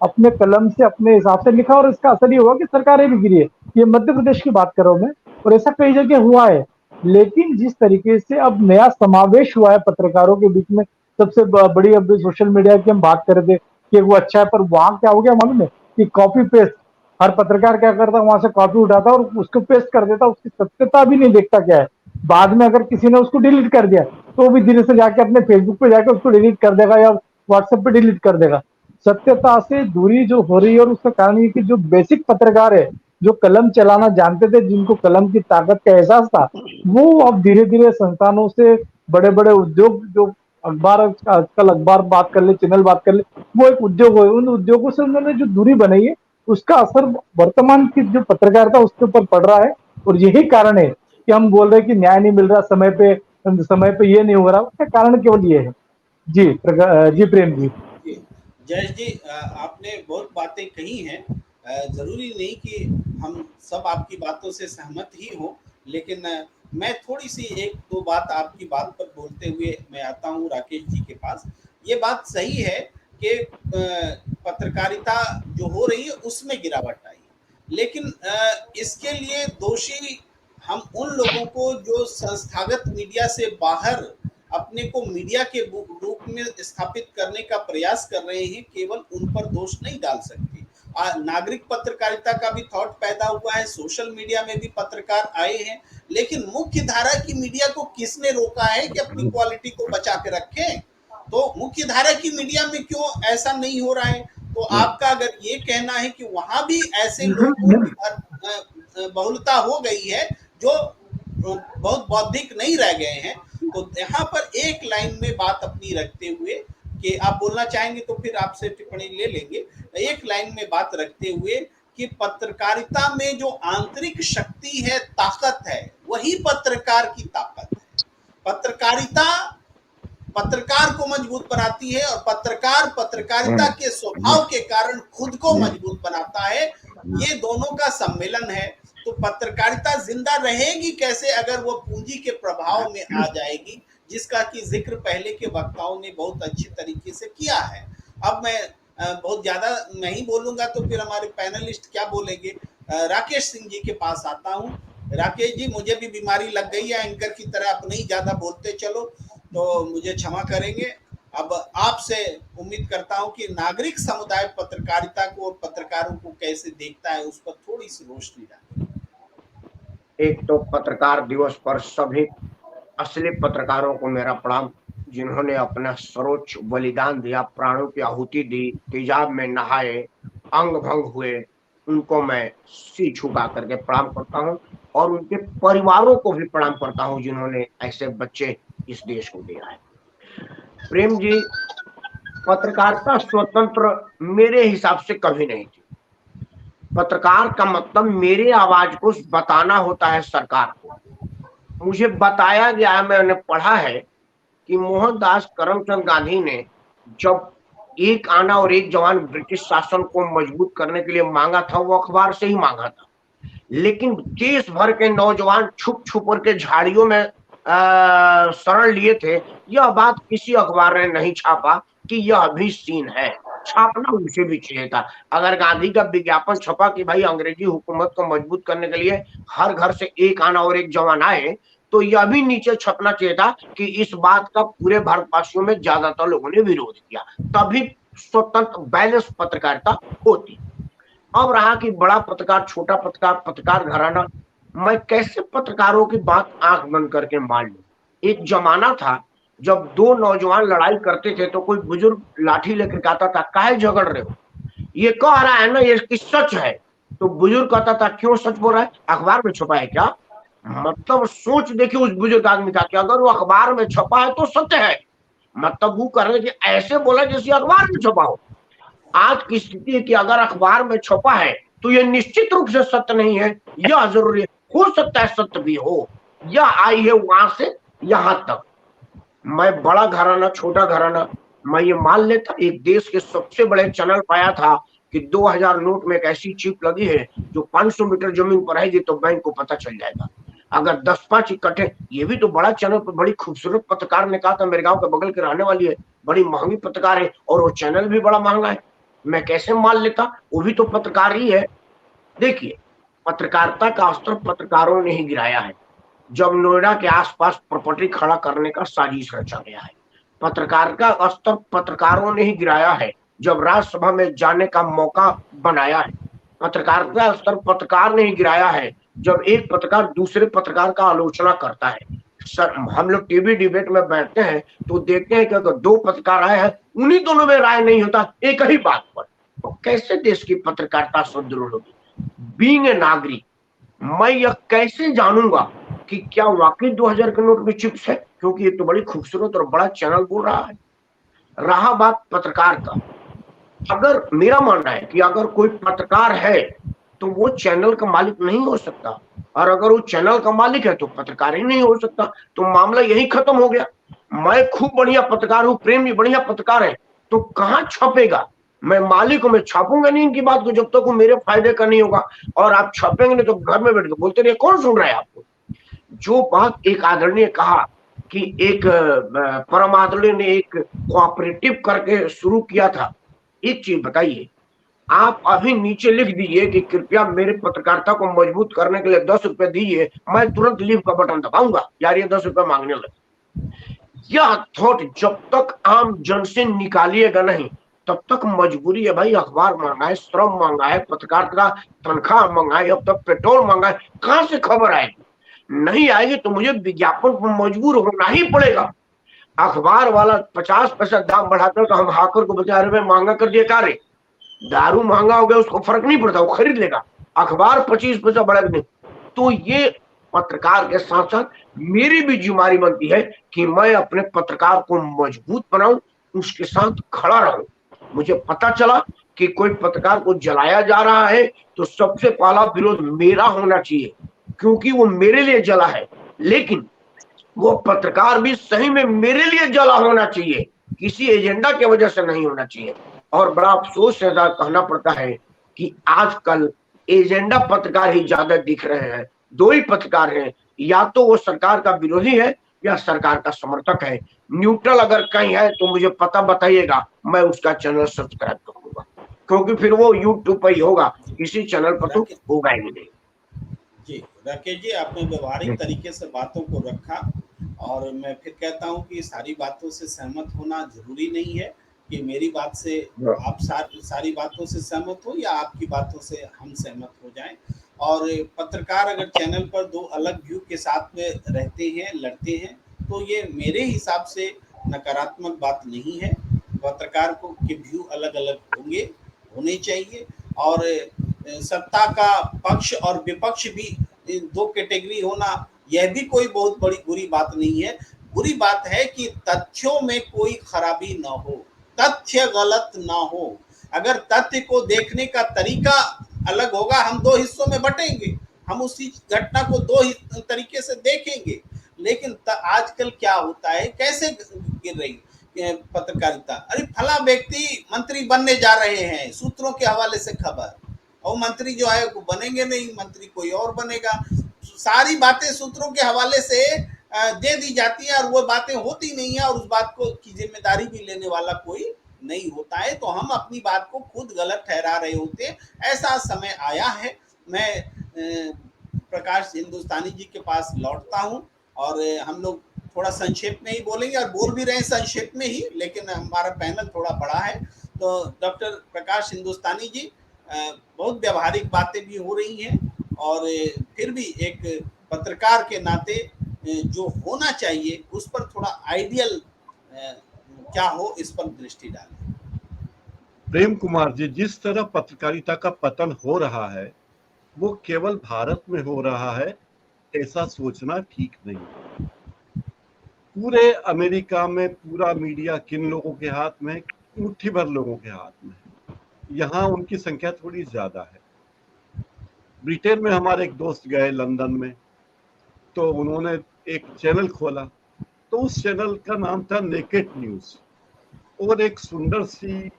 अपने कलम से अपने हिसाब से लिखा, और इसका असर ये हुआ कि सरकारें भी गिरी है। ये मध्य प्रदेश की बात कर रहा हूं मैं, और ऐसा कई जगह हुआ है। लेकिन जिस तरीके से अब नया समावेश हुआ है पत्रकारों के बीच में, सबसे बड़ी अब सोशल मीडिया की हम बात कर रहे थे कि वो अच्छा है, पर वहां क्या हो गया मालूम है कि कॉपी पेस्ट, हर पत्रकार क्या करता, वहां से कॉपी उठाता और उसको पेस्ट कर देता, उसकी सत्यता भी नहीं देखता क्या है। बाद में अगर किसी ने उसको डिलीट कर दिया, तो भी धीरे से जाके अपने फेसबुक पे जाके उसको डिलीट कर देगा या व्हाट्सएप पे डिलीट कर देगा। सत्यता से दूरी जो हो रही है, और उसका कारण ये कि जो बेसिक पत्रकार है, जो कलम चलाना जानते थे, जिनको कलम की ताकत का एहसास था, वो अब धीरे धीरे संस्थानों से, बड़े बड़े उद्योग, जो अखबार, आजकल अखबार बात कर ले, चैनल बात कर ले, वो एक उद्योग है, उन उद्योगों से उन्होंने जो दूरी बनाई है, उसका असर वर्तमान की जो पत्रकारिता उसके ऊपर पड़ रहा है। और यही कारण है कि हम बोल रहे हैं कि न्याय नहीं मिल रहा समय पे ये नहीं हो रहा। उसका कारण केवल ये है। जी जी प्रेम जी। जी, जयेश जी, आपने बहुत बातें कही हैं। जरूरी नहीं कि हम सब आपकी बातों से सहमत ही हों, लेकिन मैं थोड़ी सी एक दो बात आपकी बात पर बोलते हुए मैं आता हूँ राकेश जी के पास। ये बात सही है कि पत्रकारिता जो हो रही है उसमें गिरावट आई, लेकिन इसके लिए दोषी हम उन लोगों को जो संस्थागत मीडिया से बाहर अपने को मीडिया के रूप में स्थापित करने का प्रयास कर रहे हैं, केवल उन पर दोष नहीं डाल सकते। नागरिक पत्रकारिता का भी थॉट पैदा हुआ है, सोशल मीडिया में भी पत्रकार आए हैं, लेकिन मुख्य धारा की मीडिया को किसने रोका है कि अपनी क्वालिटी को बचा के रखें? तो मुख्य धारा की मीडिया में क्यों ऐसा नहीं हो रहा है? तो आपका अगर ये कहना है कि वहां भी ऐसे लोगों की बहुलता हो गई है जो बहुत बौद्धिक नहीं रह गए हैं, तो यहाँ पर एक लाइन में बात अपनी रखते हुए, कि आप बोलना चाहेंगे तो फिर आपसे टिप्पणी ले लेंगे, एक लाइन में बात रखते हुए कि पत्रकारिता में जो आंतरिक शक्ति है, ताकत है, वही पत्रकार की ताकत है। पत्रकारिता पत्रकार को मजबूत बनाती है, और पत्रकार पत्रकारिता के स्वभाव के कारण खुद को मजबूत बनाता है। ये दोनों का सम्मेलन है। तो पत्रकारिता जिंदा रहेगी कैसे अगर वो पूंजी के प्रभाव में आ जाएगी, जिसका कि जिक्र पहले के वक्ताओं ने बहुत अच्छी तरीके से किया है। अब मैं बहुत ज्यादा नहीं बोलूंगा तो फिर हमारे पैनलिस्ट क्या बोलेंगे। राकेश सिंह जी के पास आता हूँ। राकेश जी, मुझे भी बीमारी लग गई है, एंकर की तरह आप नहीं ज्यादा बोलते चलो, तो मुझे क्षमा करेंगे। अब आपसे उम्मीद करता हूं कि नागरिक समुदाय पत्रकारिता को और पत्रकारों को कैसे देखता है, उस पर थोड़ी सी रोशनी डालें। एक तो पत्रकार दिवस पर सभी असली पत्रकारों को मेरा प्रणाम, जिन्होंने अपना सर्वोच्च बलिदान दिया, प्राणों की आहुति दी, तेजाब में नहाए, अंग भंग हुए, उनको मैं सिर झुका करके प्रणाम करता हूं, और उनके परिवारों को भी प्रणाम करता हूं जिन्होंने ऐसे बच्चे इस देश को दिया है। प्रेम जी, पत्रकारिता स्वतंत्र मेरे हिसाब से कभी नहीं थी। पत्रकार का मतलब मेरे आवाज को बताना होता है सरकार को। मुझे बताया गया है, मैंने पढ़ा है कि मोहनदास करमचंद गांधी ने जब एक आना और एक जवान ब्रिटिश शासन को मजबूत करने के लिए मांगा था, वो अखबार से ही मांगा था। लेकिन देश भर के नौजवान छुप छुप करके झाड़ियों में शरण लिए थे। यह बात किसी अखबार ने नहीं छापा कि यह भी सीन है। छापना उसे भी चाहिए था। अगर गांधी का विज्ञापन छपा कि भाई अंग्रेजी हुकूमत को मजबूत करने के लिए हर घर से एक आना और एक जवान आए, तो यह भी नीचे छपना चाहिए था कि इस बात का पूरे भारतवासियों में ज्यादातर लोगों ने विरोध किया, तभी स्वतंत्र बैलेंस पत्रकारिता होती। अब रहा कि बड़ा पत्रकार, छोटा पत्रकार, पत्रकार घराना, मैं कैसे पत्रकारों की बात आंख बंद करके मान लूं। एक जमाना था जब दो नौजवान लड़ाई करते थे तो कोई बुजुर्ग लाठी लेकर कहता था काहे झगड़ रहे हो, ये कह रहा है ना ये कि सच है, तो बुजुर्ग कहता था क्यों सच बोल रहा है, अखबार में छपा है क्या। मतलब सोच देखिए उस बुजुर्ग आदमी का कि अगर वो अखबार में छपा है तो सत्य है, मतलब वो कर रहे कि ऐसे बोला जैसे अखबार में छपा हो। आज की स्थिति है कि अगर अखबार में छपा है तो ये निश्चित रूप से सत्य नहीं है, यह जरूरी है, हो सकता है सत्य भी हो। यह आई है वहां से यहां तक। मैं बड़ा घराना छोटा घराना, मैं ये मान लेता एक देश के सबसे बड़े चैनल पाया था कि 2000 नोट में एक ऐसी चिप लगी है जो 500 मीटर जमीन पर रहेगी तो बैंक को पता चल जाएगा। अगर 10-5 इकट्ठे, ये भी तो बड़ा चैनल पर बड़ी खूबसूरत पत्रकार ने कहा था, मेरे गांव के बगल के रहने वाली है, बड़ी महंगी पत्रकार है और वो चैनल भी बड़ा महंगा है, मैं कैसे मान लेता, वो भी तो पत्रकार ही है। देखिए पत्रकारिता का स्तर पत्रकारों ने ही गिराया है। जब नोएडा के आसपास प्रॉपर्टी खड़ा करने का साजिश रचा गया है, पत्रकारिता का स्तर पत्रकारों ने ही गिराया है। जब राज्यसभा में जाने का मौका बनाया है, पत्रकारिता का स्तर पत्रकार ने ही गिराया है। जब एक पत्रकार दूसरे पत्रकार का आलोचना करता है, सर हम लोग टीवी डिबेट में बैठते हैं तो देखते हैं कि अगर दो पत्रकार आए हैं उन्हीं दोनों में राय नहीं होता एक ही बात पर, तो कैसे देश की पत्रकारिता सुदृढ़ होगी। बीइंग ए नागरिक, मैं यह कैसे जानूंगा कि क्या वाकई 2000 के नोट में चिप्स है, क्योंकि ये तो बड़ी खूबसूरत और बड़ा चैनल बोल रहा है। रहा बात पत्रकार का, अगर मेरा मानना है कि अगर कोई पत्रकार है तो वो चैनल का मालिक नहीं हो सकता, और अगर वो चैनल का मालिक है तो पत्रकार ही नहीं हो सकता, तो मामला यही खत्म हो गया। मैं खूब बढ़िया पत्रकार हूँ, प्रेम भी बढ़िया पत्रकार है, तो कहाँ छपेगा। मैं मालिक हूं, मैं छापूंगा नहीं इनकी बात को जब तक वो मेरे फायदे का नहीं होगा, और आप छापेंगे नहीं तो घर में बैठ के बोलते रहिए, कौन सुन रहा है आपको। जो बात एक आदरणीय कहा कि एक परम आदरणीय ने एक कोऑपरेटिव करके शुरू किया था, एक चीज बताइए, आप अभी नीचे लिख दीजिए कि कृपया मेरे पत्रकारिता को मजबूत करने के लिए 10 रुपए दीजिए, मैं तुरंत लीव का बटन दबाऊंगा, यार ये 10 रुपए मांगने लगे। यह थॉट जब तक आम जन से निकालिएगा नहीं तब तक मजबूरी है भाई। अखबार महंगा है, श्रम महंगा है, पत्रकार का तनख्वाह महंगा है, अब तक पेट्रोल महंगा है, कहां से खबर आएगी। नहीं आएगी तो मुझे विज्ञापन पर मजबूर होना ही पड़ेगा। अखबार वाला 50 पैसा दाम बढ़ाता है तो हम हाकर को बता रहे महंगा कर दिया, कार्य दारू महंगा हो गया उसको फर्क नहीं पड़ता, वो खरीद लेगा। अखबार 25 पैसा बढ़ा नहीं, तो ये पत्रकार के साथ साथ मेरी भी जिम्मेदारी बनती है कि मैं अपने पत्रकार को मजबूत बनाऊं, उसके साथ खड़ा रहूं। मुझे पता चला कि कोई पत्रकार को जलाया जा रहा है तो सबसे पहला विरोध मेरा होना चाहिए, क्योंकि वो मेरे लिए जला है, लेकिन वो पत्रकार भी सही में मेरे लिए जला होना चाहिए, किसी एजेंडा की वजह से नहीं होना चाहिए। और बड़ा अफसोस से कहना पड़ता है कि आजकल एजेंडा पत्रकार ही ज्यादा दिख रहे हैं। दो ही पत्रकार हैं, या तो वो सरकार का विरोधी है या सरकार का समर्थक है। न्यूट्रल अगर कहीं है तो मुझे पता बताइएगा, मैं उसका चैनल सब्सक्राइब करूंगा, क्योंकि फिर वो यूट्यूब पर ही होगा, किसी चैनल पर तो होगा ही नहीं। जी राकेश जी, आपने व्यवहारिक तरीके से बातों को रखा, और मैं फिर कहता हूं कि सारी बातों से सहमत होना जरूरी नहीं है कि मेरी बात से आप सारी बातों से सहमत हो या आपकी बातों से हम सहमत हो जाएं। और पत्रकार अगर चैनल पर दो अलग व्यू के साथ में रहते हैं, लड़ते हैं, तो ये मेरे हिसाब से नकारात्मक बात नहीं है। पत्रकार को के व्यू अलग अलग होने चाहिए, और सत्ता का पक्ष और विपक्ष भी दो कैटेगरी होना, यह भी कोई बहुत बड़ी बुरी बात नहीं है। बुरी बात है कि तथ्यों में कोई खराबी ना हो, तथ्य गलत ना हो। अगर तथ्य को देखने का तरीका अलग होगा, हम दो हिस्सों में बटेंगे, हम उसी घटना को दो तरीके से देखेंगे। लेकिन आजकल क्या होता है, कैसे गिर रही पत्रकारिता, अरे फला व्यक्ति मंत्री बनने जा रहे हैं, सूत्रों के हवाले से खबर, और मंत्री जो है वो बनेंगे नहीं, मंत्री कोई और बनेगा। सारी बातें सूत्रों के हवाले से दे दी जाती है और वो बातें होती नहीं है, और उस बात को की जिम्मेदारी भी लेने वाला कोई नहीं होता है तो हम अपनी बात को खुद गलत ठहरा रहे होते हैं। ऐसा समय आया है। मैं प्रकाश हिंदुस्तानी जी के पास लौटता हूं और हम लोग थोड़ा संक्षेप में ही बोलेंगे और बोल भी रहे हैं संक्षेप में ही, लेकिन हमारा पैनल थोड़ा बड़ा है। तो डॉक्टर प्रकाश हिंदुस्तानी जी, बहुत व्यावहारिक बातें भी हो रही हैं और फिर भी एक पत्रकार के नाते जो होना चाहिए उस पर थोड़ा आइडियल क्या हो, इस पर दृष्टि डालें। प्रेम कुमार जी, जिस तरह पत्रकारिता का पतन हो रहा है वो केवल भारत में हो रहा है ऐसा सोचना ठीक नहीं। पूरे अमेरिका में पूरा मीडिया किन लोगों के हाथ में है? मुट्ठी भर लोगों के हाथ में है। यहाँ उनकी संख्या थोड़ी ज्यादा है। ब्रिटेन में हमारे एक दोस्त गए लंदन में, तो उन्होंने एक चैनल खोला, तो उस चैनल का नाम था नेकेड न्यूज, और एक सुंदर सी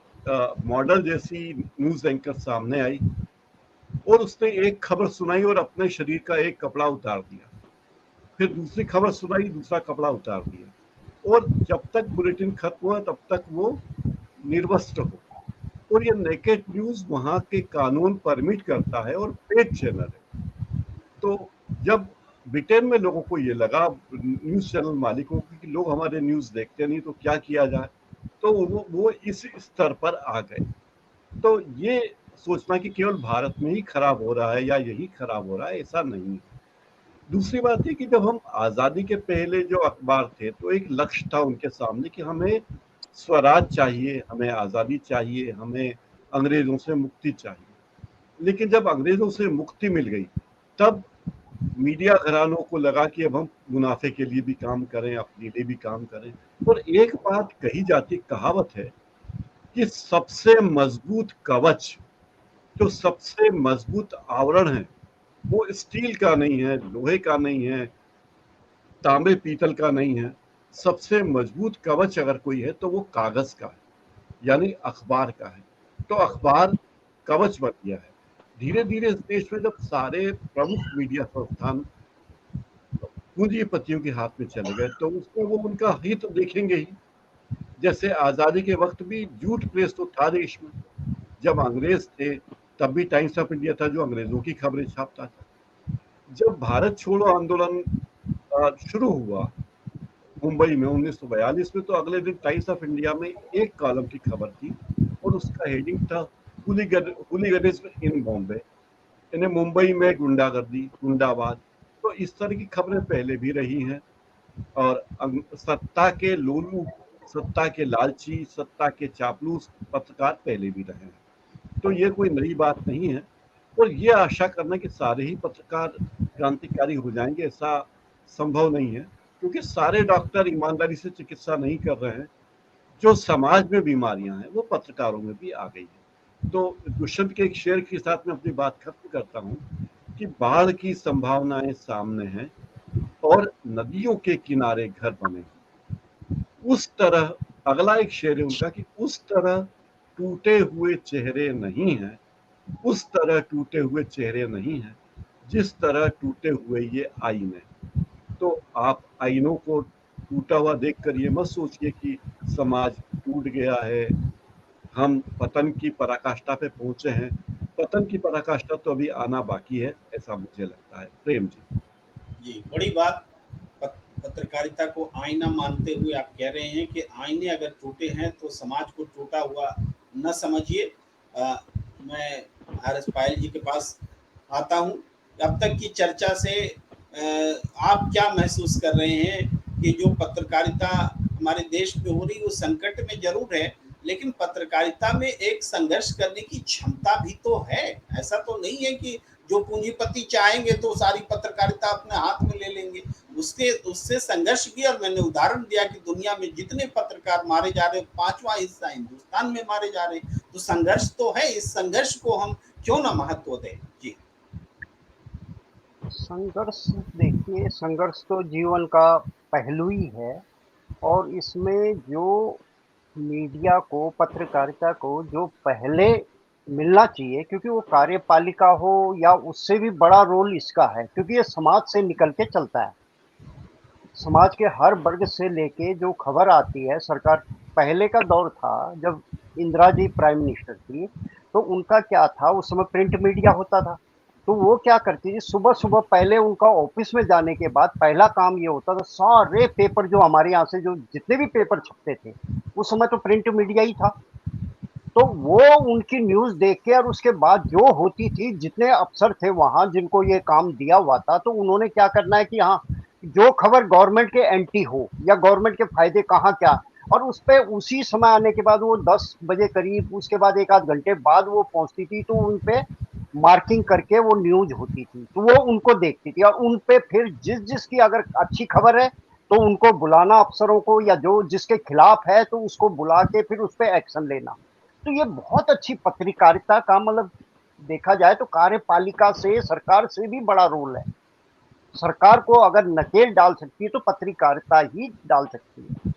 मॉडल जैसी न्यूज एंकर सामने आई और उसने एक खबर सुनाई और अपने शरीर का एक कपड़ा उतार दिया, फिर दूसरी खबर सुनाई, दूसरा कपड़ा उतार दिया, और जब तक बुलेटिन खत्म हुआ तब तक वो निर्वस्त्र हो। और ये नेकेड न्यूज वहां के कानून परमिट करता है और पेड चैनल है। तो जब ब्रिटेन में लोगों को ये लगा, न्यूज चैनल मालिकों को, कि लोग हमारे न्यूज देखते नहीं तो क्या किया जाए, तो वो इस स्तर पर आ गए। तो ये सोचना कि केवल भारत में ही खराब हो रहा है या यही खराब हो रहा है, ऐसा नहीं है। दूसरी बात है कि जब हम आजादी के पहले जो अखबार थे तो एक लक्ष्य था उनके सामने कि हमें स्वराज चाहिए, हमें आजादी चाहिए, हमें अंग्रेजों से मुक्ति चाहिए। लेकिन जब अंग्रेजों से मुक्ति मिल गई तब मीडिया घरानों को लगा कि अब हम मुनाफे के लिए भी काम करें, अपने लिए भी काम करें। और एक बात कही जाती, कहावत है कि सबसे मजबूत कवच, जो सबसे मजबूत आवरण है, वो स्टील का नहीं है, लोहे का नहीं है, तांबे पीतल का नहीं है। सबसे मजबूत कवच अगर कोई है तो वो कागज का है, यानी अखबार का है। तो अखबार कवच बन गया है। धीरे धीरे इस देश में जब सारे प्रमुख मीडिया संस्थान पूंजीपतियों के हाथ में चले गए तो उसमें वो उनका हित देखेंगे ही। जैसे आजादी के वक्त भी झूठ प्रेस तो था देश में। जब अंग्रेज थे तब भी टाइम्स ऑफ इंडिया था जो अंग्रेजों की खबरें छापता था। जब भारत छोड़ो आंदोलन शुरू हुआ मुंबई में 1942 में, तो अगले दिन टाइम्स ऑफ इंडिया में एक कॉलम की खबर थी और उसका हेडिंग था हुलीगनिज्म इन बॉम्बे, यानी मुंबई में गुंडागर्दी, गुंडावाद। तो इस तरह की खबरें पहले भी रही हैं और सत्ता के लोलू, सत्ता के लालची, सत्ता के चापलूस पत्रकार पहले भी रहे हैं। तो ये कोई नई बात नहीं है। और ये आशा करना कि सारे ही पत्रकार क्रांतिकारी हो जाएंगे, ऐसा संभव नहीं है, क्योंकि सारे डॉक्टर ईमानदारी से चिकित्सा नहीं कर रहे हैं। जो समाज में बीमारियां हैं वो पत्रकारों में भी आ गई है। तो दुष्यंत के एक शेर के साथ में अपनी बात खत्म करता हूँ कि बाढ़ की संभावनाएं सामने हैं और नदियों के किनारे घर बने। उस तरह, अगला एक शेर है उनका कि उस तरह टूटे हुए चेहरे नहीं हैं, उस तरह टूटे हुए चेहरे नहीं हैं जिस तरह टूटे हुए ये आईने। तो आप आईनों को टूटा हुआ देखकर ये मत सोचिए कि समाज टूट गया है, हम पतन की पराकाष्ठा पे पहुंचे हैं। पतन की पराकाष्ठा तो अभी आना बाकी है, ऐसा मुझे लगता है। प्रेम जी। जी, बड़ी बात। पत्रकारिता को आईना मानते हुए आप कह रहे हैं कि आईने अगर टूटे हैं तो समाज को टूटा हुआ न समझिए। मैं आर.एस. पायल जी के पास आता हूं। अब तक की चर्चा से आप क्या महसूस कर रहे हैं कि जो पत्रकारिता हमारे देश में हो रही है वो संकट में जरूर है, लेकिन पत्रकारिता में एक संघर्ष करने की क्षमता भी तो है। ऐसा तो नहीं है कि जो पूंजीपति चाहेंगे तो सारी पत्रकारिता अपने हाथ में ले लेंगे। उससे संघर्ष भी। और मैंने उदाहरण दिया कि दुनिया में जितने पत्रकार मारे जा रहे हैं 5वां हिस्सा हिंदुस्तान में मारे जा रहे हैं। तो संघर्ष तो है, इस संघर्ष को हम क्यों ना महत्व दें। जी, संघर्ष, देखिए संघर्ष तो जीवन का पहलू ही है और इसमें जो मीडिया को, पत्रकारिता को जो पहले मिलना चाहिए, क्योंकि वो कार्यपालिका हो या उससे भी बड़ा रोल इसका है, क्योंकि ये समाज से निकल के चलता है। समाज के हर वर्ग से लेके जो खबर आती है सरकार, पहले का दौर था जब इंदिरा जी प्राइम मिनिस्टर थी, तो उनका क्या था, उस समय प्रिंट मीडिया होता था, तो वो क्या करती थी, सुबह सुबह पहले उनका ऑफिस में जाने के बाद पहला काम ये होता था, सारे पेपर जो हमारे यहाँ से जो जितने भी पेपर छपते थे, उस समय तो प्रिंट मीडिया ही था, तो वो उनकी न्यूज देख के और उसके बाद जो होती थी, जितने अफसर थे वहां जिनको ये काम दिया हुआ था, तो उन्होंने क्या करना है कि हाँ, जो खबर गवर्नमेंट के एंटी हो या गवर्नमेंट के फायदे कहाँ क्या, और उस पे उसी समय आने के बाद वो 10 बजे करीब, उसके बाद एक आध घंटे बाद वो पहुंचती थी, तो उन पे मार्किंग करके वो न्यूज होती थी, तो वो उनको देखती थी और उन पे फिर जिस जिसकी अगर अच्छी खबर है तो उनको बुलाना अफसरों को, या जो जिसके खिलाफ है तो उसको बुला के फिर उस पर एक्शन लेना। तो ये बहुत अच्छी पत्रकारिता का, मतलब देखा जाए तो कार्यपालिका से, सरकार से भी बड़ा रोल है। सरकार को अगर नकेल डाल सकती है तो पत्रकारिता ही डाल सकती है।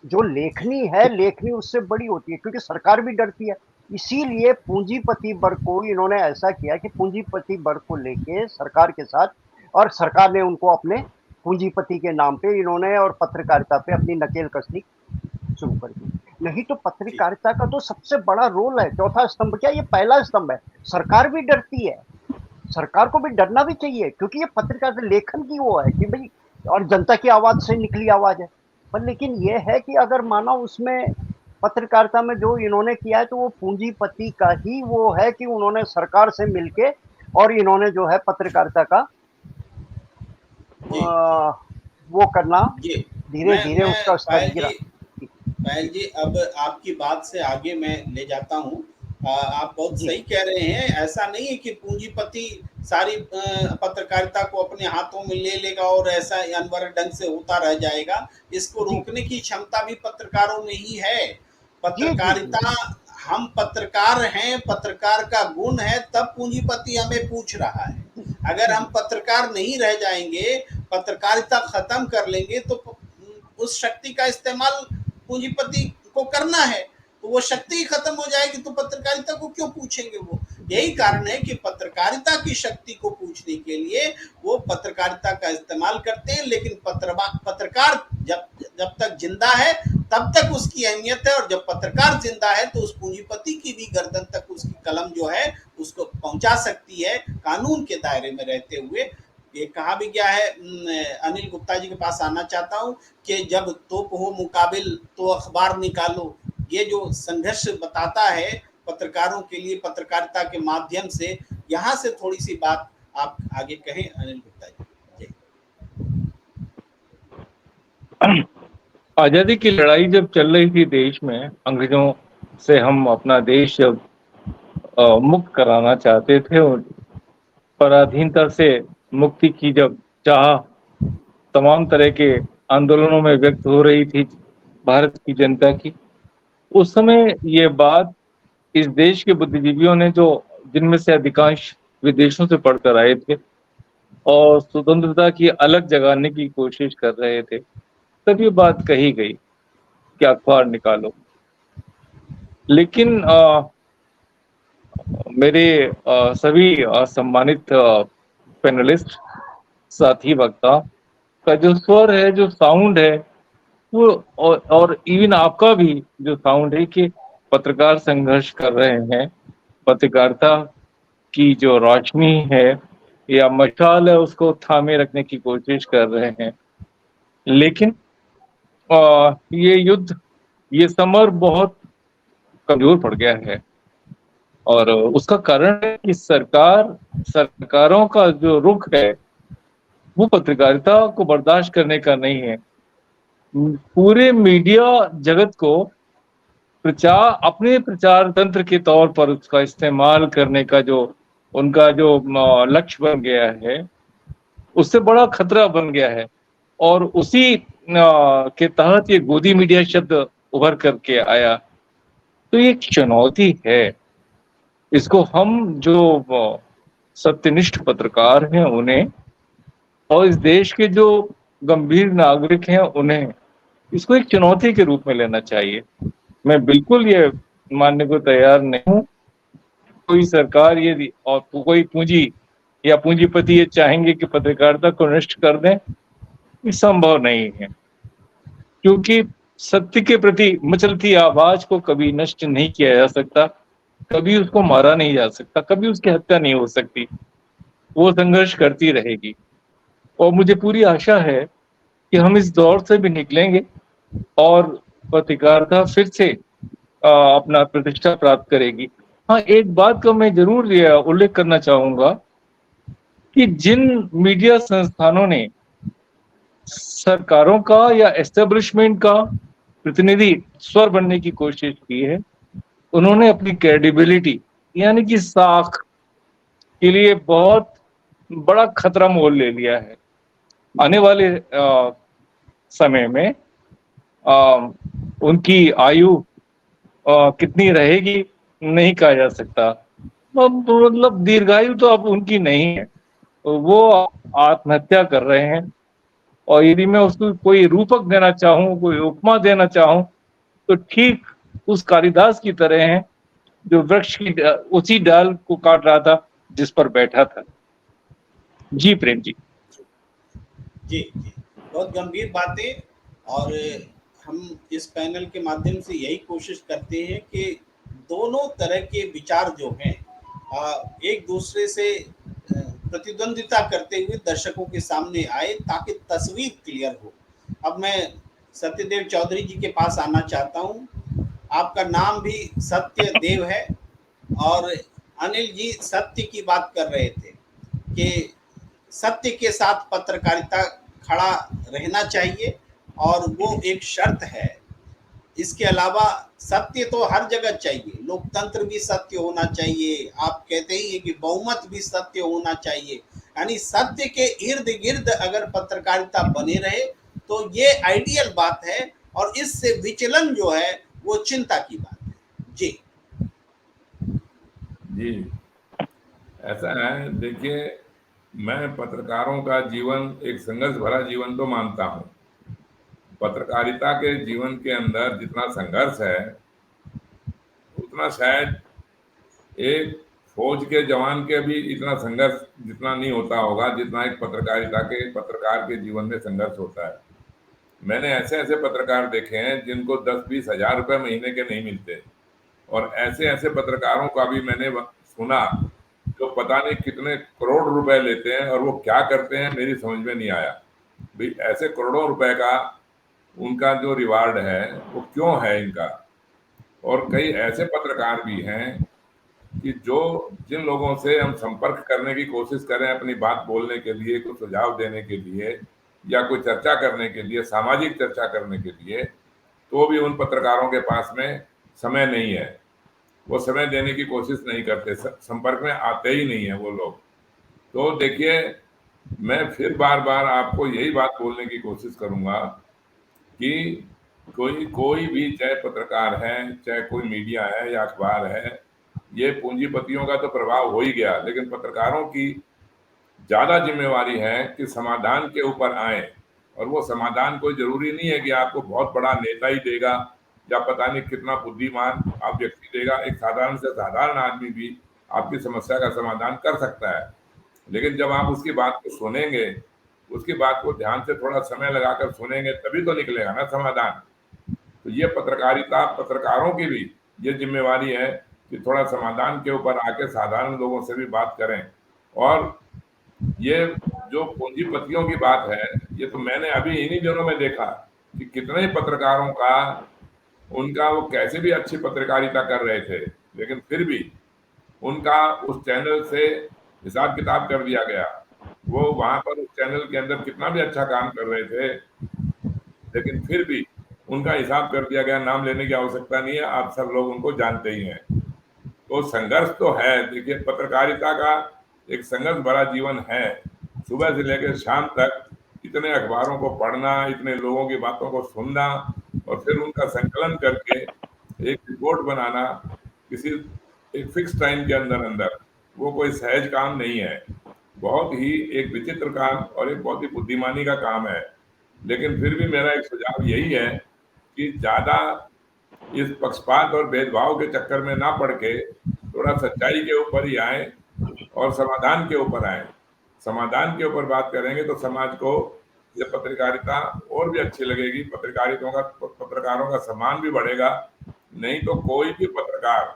जो लेखनी है, लेखनी उससे बड़ी होती है, क्योंकि सरकार भी डरती है। इसीलिए पूंजीपति वर्ग को इन्होंने ऐसा किया कि पूंजीपति वर्ग को लेके सरकार के साथ, और सरकार ने उनको अपने पूंजीपति के नाम पे इन्होंने और पत्रकारिता पे अपनी नकेल कसनी शुरू कर दी। नहीं तो जी पत्रकारिता का तो सबसे बड़ा रोल है, चौथा स्तंभ क्या, ये पहला स्तंभ है। सरकार भी डरती है, सरकार को भी डरना भी चाहिए, क्योंकि ये पत्रकारिता लेखन की वो है कि भाई, और जनता की आवाज से निकली आवाज है। पर लेकिन ये है कि अगर मानो उसमें पत्रकारिता में जो इन्होंने किया है, तो वो पूंजीपति का ही वो है कि उन्होंने सरकार से मिलके और इन्होंने जो है पत्रकारिता का जी वो करना, जी धीरे धीरे मैं उसका स्तर गिरा। पायल जी, अब आपकी बात से आगे मैं ले जाता हूँ। आप बहुत जी सही कह रहे हैं। ऐसा नहीं है कि पूंजीपति सारी पत्रकारिता को अपने हाथों में ले लेगा और ऐसा अनवरत ढंग से होता रह जाएगा। इसको जी रोकने की क्षमता भी पत्रकारों में ही है। जी जी जी पत्रकारिता, हम पत्रकार हैं, पत्रकार का गुण है, तब पूंजीपति हमें पूछ रहा है। अगर हम पत्रकार नहीं रह जाएंगे, पत्रकारिता खत्म कर लेंगे, तो उस शक्ति का इस्तेमाल पूंजीपति को करना है, तो वो शक्ति ही खत्म हो जाएगी, तो पत्रकारिता को क्यों पूछेंगे वो। यही कारण है कि पत्रकारिता की शक्ति को पूछने के लिए वो पत्रकारिता का इस्तेमाल करते हैं। लेकिन पत्रकार जब जब तक जिंदा है तब तक उसकी अहमियत है, और जब पत्रकार जिंदा है तो उस पूंजीपति की भी गर्दन तक उसकी कलम जो है उसको पहुंचा सकती है, कानून के दायरे में रहते हुए। ये कहा भी गया है, अनिल गुप्ता जी के पास आना चाहता हूँ, कि जब तोप हो मुकाबिल तो अखबार निकालो। ये जो संघर्ष बताता है पत्रकारों के लिए पत्रकारिता के माध्यम से, यहाँ से थोड़ी सी बात आप आगे कहें अनिल गुप्ता जी। आजादी की लड़ाई जब चल रही थी देश में, अंग्रेजों से हम अपना देश जब मुक्त कराना चाहते थे और पराधीनता से मुक्ति की जब चाह तमाम तरह के आंदोलनों में व्यक्त हो रही थी भारत की जनता की, उस समय ये बात इस देश के बुद्धिजीवियों ने, जो जिनमें से अधिकांश विदेशों से पढ़कर आए थे और स्वतंत्रता की अलग जगाने की कोशिश कर रहे थे, तब ये बात कही गई कि अखबार निकालो। लेकिन मेरे सभी सम्मानित पैनलिस्ट, साथी वक्ता का जो स्वर है, जो साउंड है, वो और इवन आपका भी जो साउंड है कि पत्रकार संघर्ष कर रहे हैं, पत्रकारिता की जो रोशनी है या मशाल है उसको थामे रखने की कोशिश कर रहे हैं। लेकिन ये युद्ध, ये समर बहुत कमजोर पड़ गया है, और उसका कारण है कि सरकारों का जो रुख है वो पत्रकारिता को बर्दाश्त करने का नहीं है। पूरे मीडिया जगत को अपने प्रचार तंत्र के तौर पर उसका इस्तेमाल करने का जो उनका जो लक्ष्य बन गया है, उससे बड़ा खतरा बन गया है। और उसी के तहत ये गोदी मीडिया शब्द उभर करके आया। तो ये एक चुनौती है। इसको हम जो सत्यनिष्ठ पत्रकार हैं उन्हें, और इस देश के जो गंभीर नागरिक हैं उन्हें, इसको एक चुनौती के रूप में लेना चाहिए। मैं बिल्कुल ये मानने को तैयार नहीं हूँ कोई सरकार ये और कोई पूंजी या पूंजीपति ये चाहेंगे कि पत्रकारिता को नष्ट कर दें। संभव नहीं है, क्योंकि सत्य के प्रति मचलती आवाज को कभी नष्ट नहीं किया जा सकता, कभी उसको मारा नहीं जा सकता, कभी उसकी हत्या नहीं हो सकती। वो संघर्ष करती रहेगी और मुझे पूरी आशा है कि हम इस दौर से भी निकलेंगे और पत्रकारिता फिर से अपना प्रतिष्ठा प्राप्त करेगी। हाँ, एक बात का मैं जरूर उल्लेख करना चाहूंगा कि जिन मीडिया संस्थानों ने सरकारों का या एस्टेब्लिशमेंट का प्रतिनिधि स्वर बनने की कोशिश की है, उन्होंने अपनी क्रेडिबिलिटी यानी कि साख के लिए बहुत बड़ा खतरा मोल ले लिया है। आने वाले समय में उनकी आयु कितनी रहेगी नहीं कहा जा सकता। मतलब दीर्घायु तो अब उनकी नहीं है, वो आत्महत्या कर रहे हैं। और यदि मैं उसको कोई रूपक देना चाहूं, कोई उपमा देना चाहूं, तो ठीक उस कालिदास की तरह है जो वृक्ष की उसी डाल को काट रहा था जिस पर बैठा था। जी प्रेम जी। जी जी, बहुत गंभीर बातें। और हम इस पैनल के माध्यम से यही कोशिश करते हैं कि दोनों तरह के विचार जो हैं एक दूसरे से प्रतिद्वंदिता करते हुए दर्शकों के सामने आए ताकि तस्वीर क्लियर हो। अब मैं सत्यदेव चौधरी जी के पास आना चाहता हूं। आपका नाम भी सत्य देव है और अनिल जी सत्य की बात कर रहे थे कि सत्य के साथ पत्रकारिता खड़ा रहना चाहिए और वो एक शर्त है। इसके अलावा सत्य तो हर जगह चाहिए, लोकतंत्र भी सत्य होना चाहिए। आप कहते ही है कि बहुमत भी सत्य होना चाहिए, यानी सत्य के इर्द गिर्द अगर पत्रकारिता बने रहे तो ये आइडियल बात है और इससे विचलन जो है वो चिंता की बात है। जी जी, ऐसा है। देखिए, मैं पत्रकारों का जीवन एक संघर्ष भरा जीवन तो मानता हूँ। पत्रकारिता के जीवन के अंदर जितना संघर्ष है उतना शायद एक फौज के जवान के भी इतना संघर्ष जितना नहीं होता होगा जितना एक पत्रकार के जीवन में संघर्ष होता है। मैंने ऐसे ऐसे पत्रकार देखे हैं जिनको 10-20 हजार रुपए महीने के नहीं मिलते, और ऐसे ऐसे पत्रकारों का भी मैंने सुना जो पता नहीं कितने करोड़ रुपए लेते हैं और वो क्या करते हैं मेरी समझ में नहीं आया। भाई ऐसे करोड़ों रुपए का उनका जो रिवार्ड है वो क्यों है इनका। और कई ऐसे पत्रकार भी हैं कि जो जिन लोगों से हम संपर्क करने की कोशिश करें अपनी बात बोलने के लिए, कुछ सुझाव देने के लिए या कोई चर्चा करने के लिए, सामाजिक चर्चा करने के लिए, तो भी उन पत्रकारों के पास में समय नहीं है। वो समय देने की कोशिश नहीं करते, संपर्क में आते ही नहीं है वो लोग। तो देखिए, मैं फिर बार बार आपको यही बात बोलने की कोशिश करूंगा कि कोई भी, चाहे पत्रकार है, चाहे कोई मीडिया है या अखबार है, ये पूंजीपतियों का तो प्रभाव हो ही गया, लेकिन पत्रकारों की ज्यादा जिम्मेवारी है कि समाधान के ऊपर आए। और वो समाधान कोई जरूरी नहीं है कि आपको बहुत बड़ा नेता ही देगा या पता नहीं कितना बुद्धिमान आप व्यक्ति देगा। एक साधारण से साधारण आदमी भी आपकी समस्या का समाधान कर सकता है, लेकिन जब आप उसकी बात को सुनेंगे, उसकी बात को ध्यान से थोड़ा समय लगाकर सुनेंगे, तभी तो निकलेगा ना समाधान। तो ये पत्रकारिता, पत्रकारों की भी ये जिम्मेवारी है कि थोड़ा समाधान के ऊपर आके साधारण लोगों से भी बात करें। और ये जो पूंजीपतियों की बात है, ये तो मैंने अभी इन्हीं दिनों में देखा कि कितने पत्रकारों का, उनका वो कैसे भी अच्छी पत्रकारिता कर रहे थे, लेकिन फिर भी उनका उस चैनल से हिसाब किताब कर दिया गया। वो वहां पर उस चैनल के अंदर कितना भी अच्छा काम कर रहे थे, लेकिन फिर भी उनका हिसाब कर दिया गया। नाम लेने की आवश्यकता नहीं है, आप सब लोग उनको जानते ही हैं। तो संघर्ष तो है। देखिए, पत्रकारिता का एक संघर्ष भरा जीवन है। सुबह से लेकर शाम तक इतने अखबारों को पढ़ना, इतने लोगों की बातों को सुनना और फिर उनका संकलन करके एक रिपोर्ट बनाना किसी एक फिक्स टाइम के अंदर, वो कोई सहज काम नहीं है। बहुत ही एक विचित्र काम और एक बहुत ही बुद्धिमानी का काम है। लेकिन फिर भी मेरा एक सुझाव यही है कि ज्यादा इस पक्षपात और भेदभाव के चक्कर में ना पड़ के थोड़ा सच्चाई के ऊपर ही आए और समाधान के ऊपर आए। समाधान के ऊपर बात करेंगे तो समाज को ये पत्रकारिता और भी अच्छी लगेगी, पत्रकारों का सम्मान भी बढ़ेगा। नहीं तो कोई भी पत्रकार,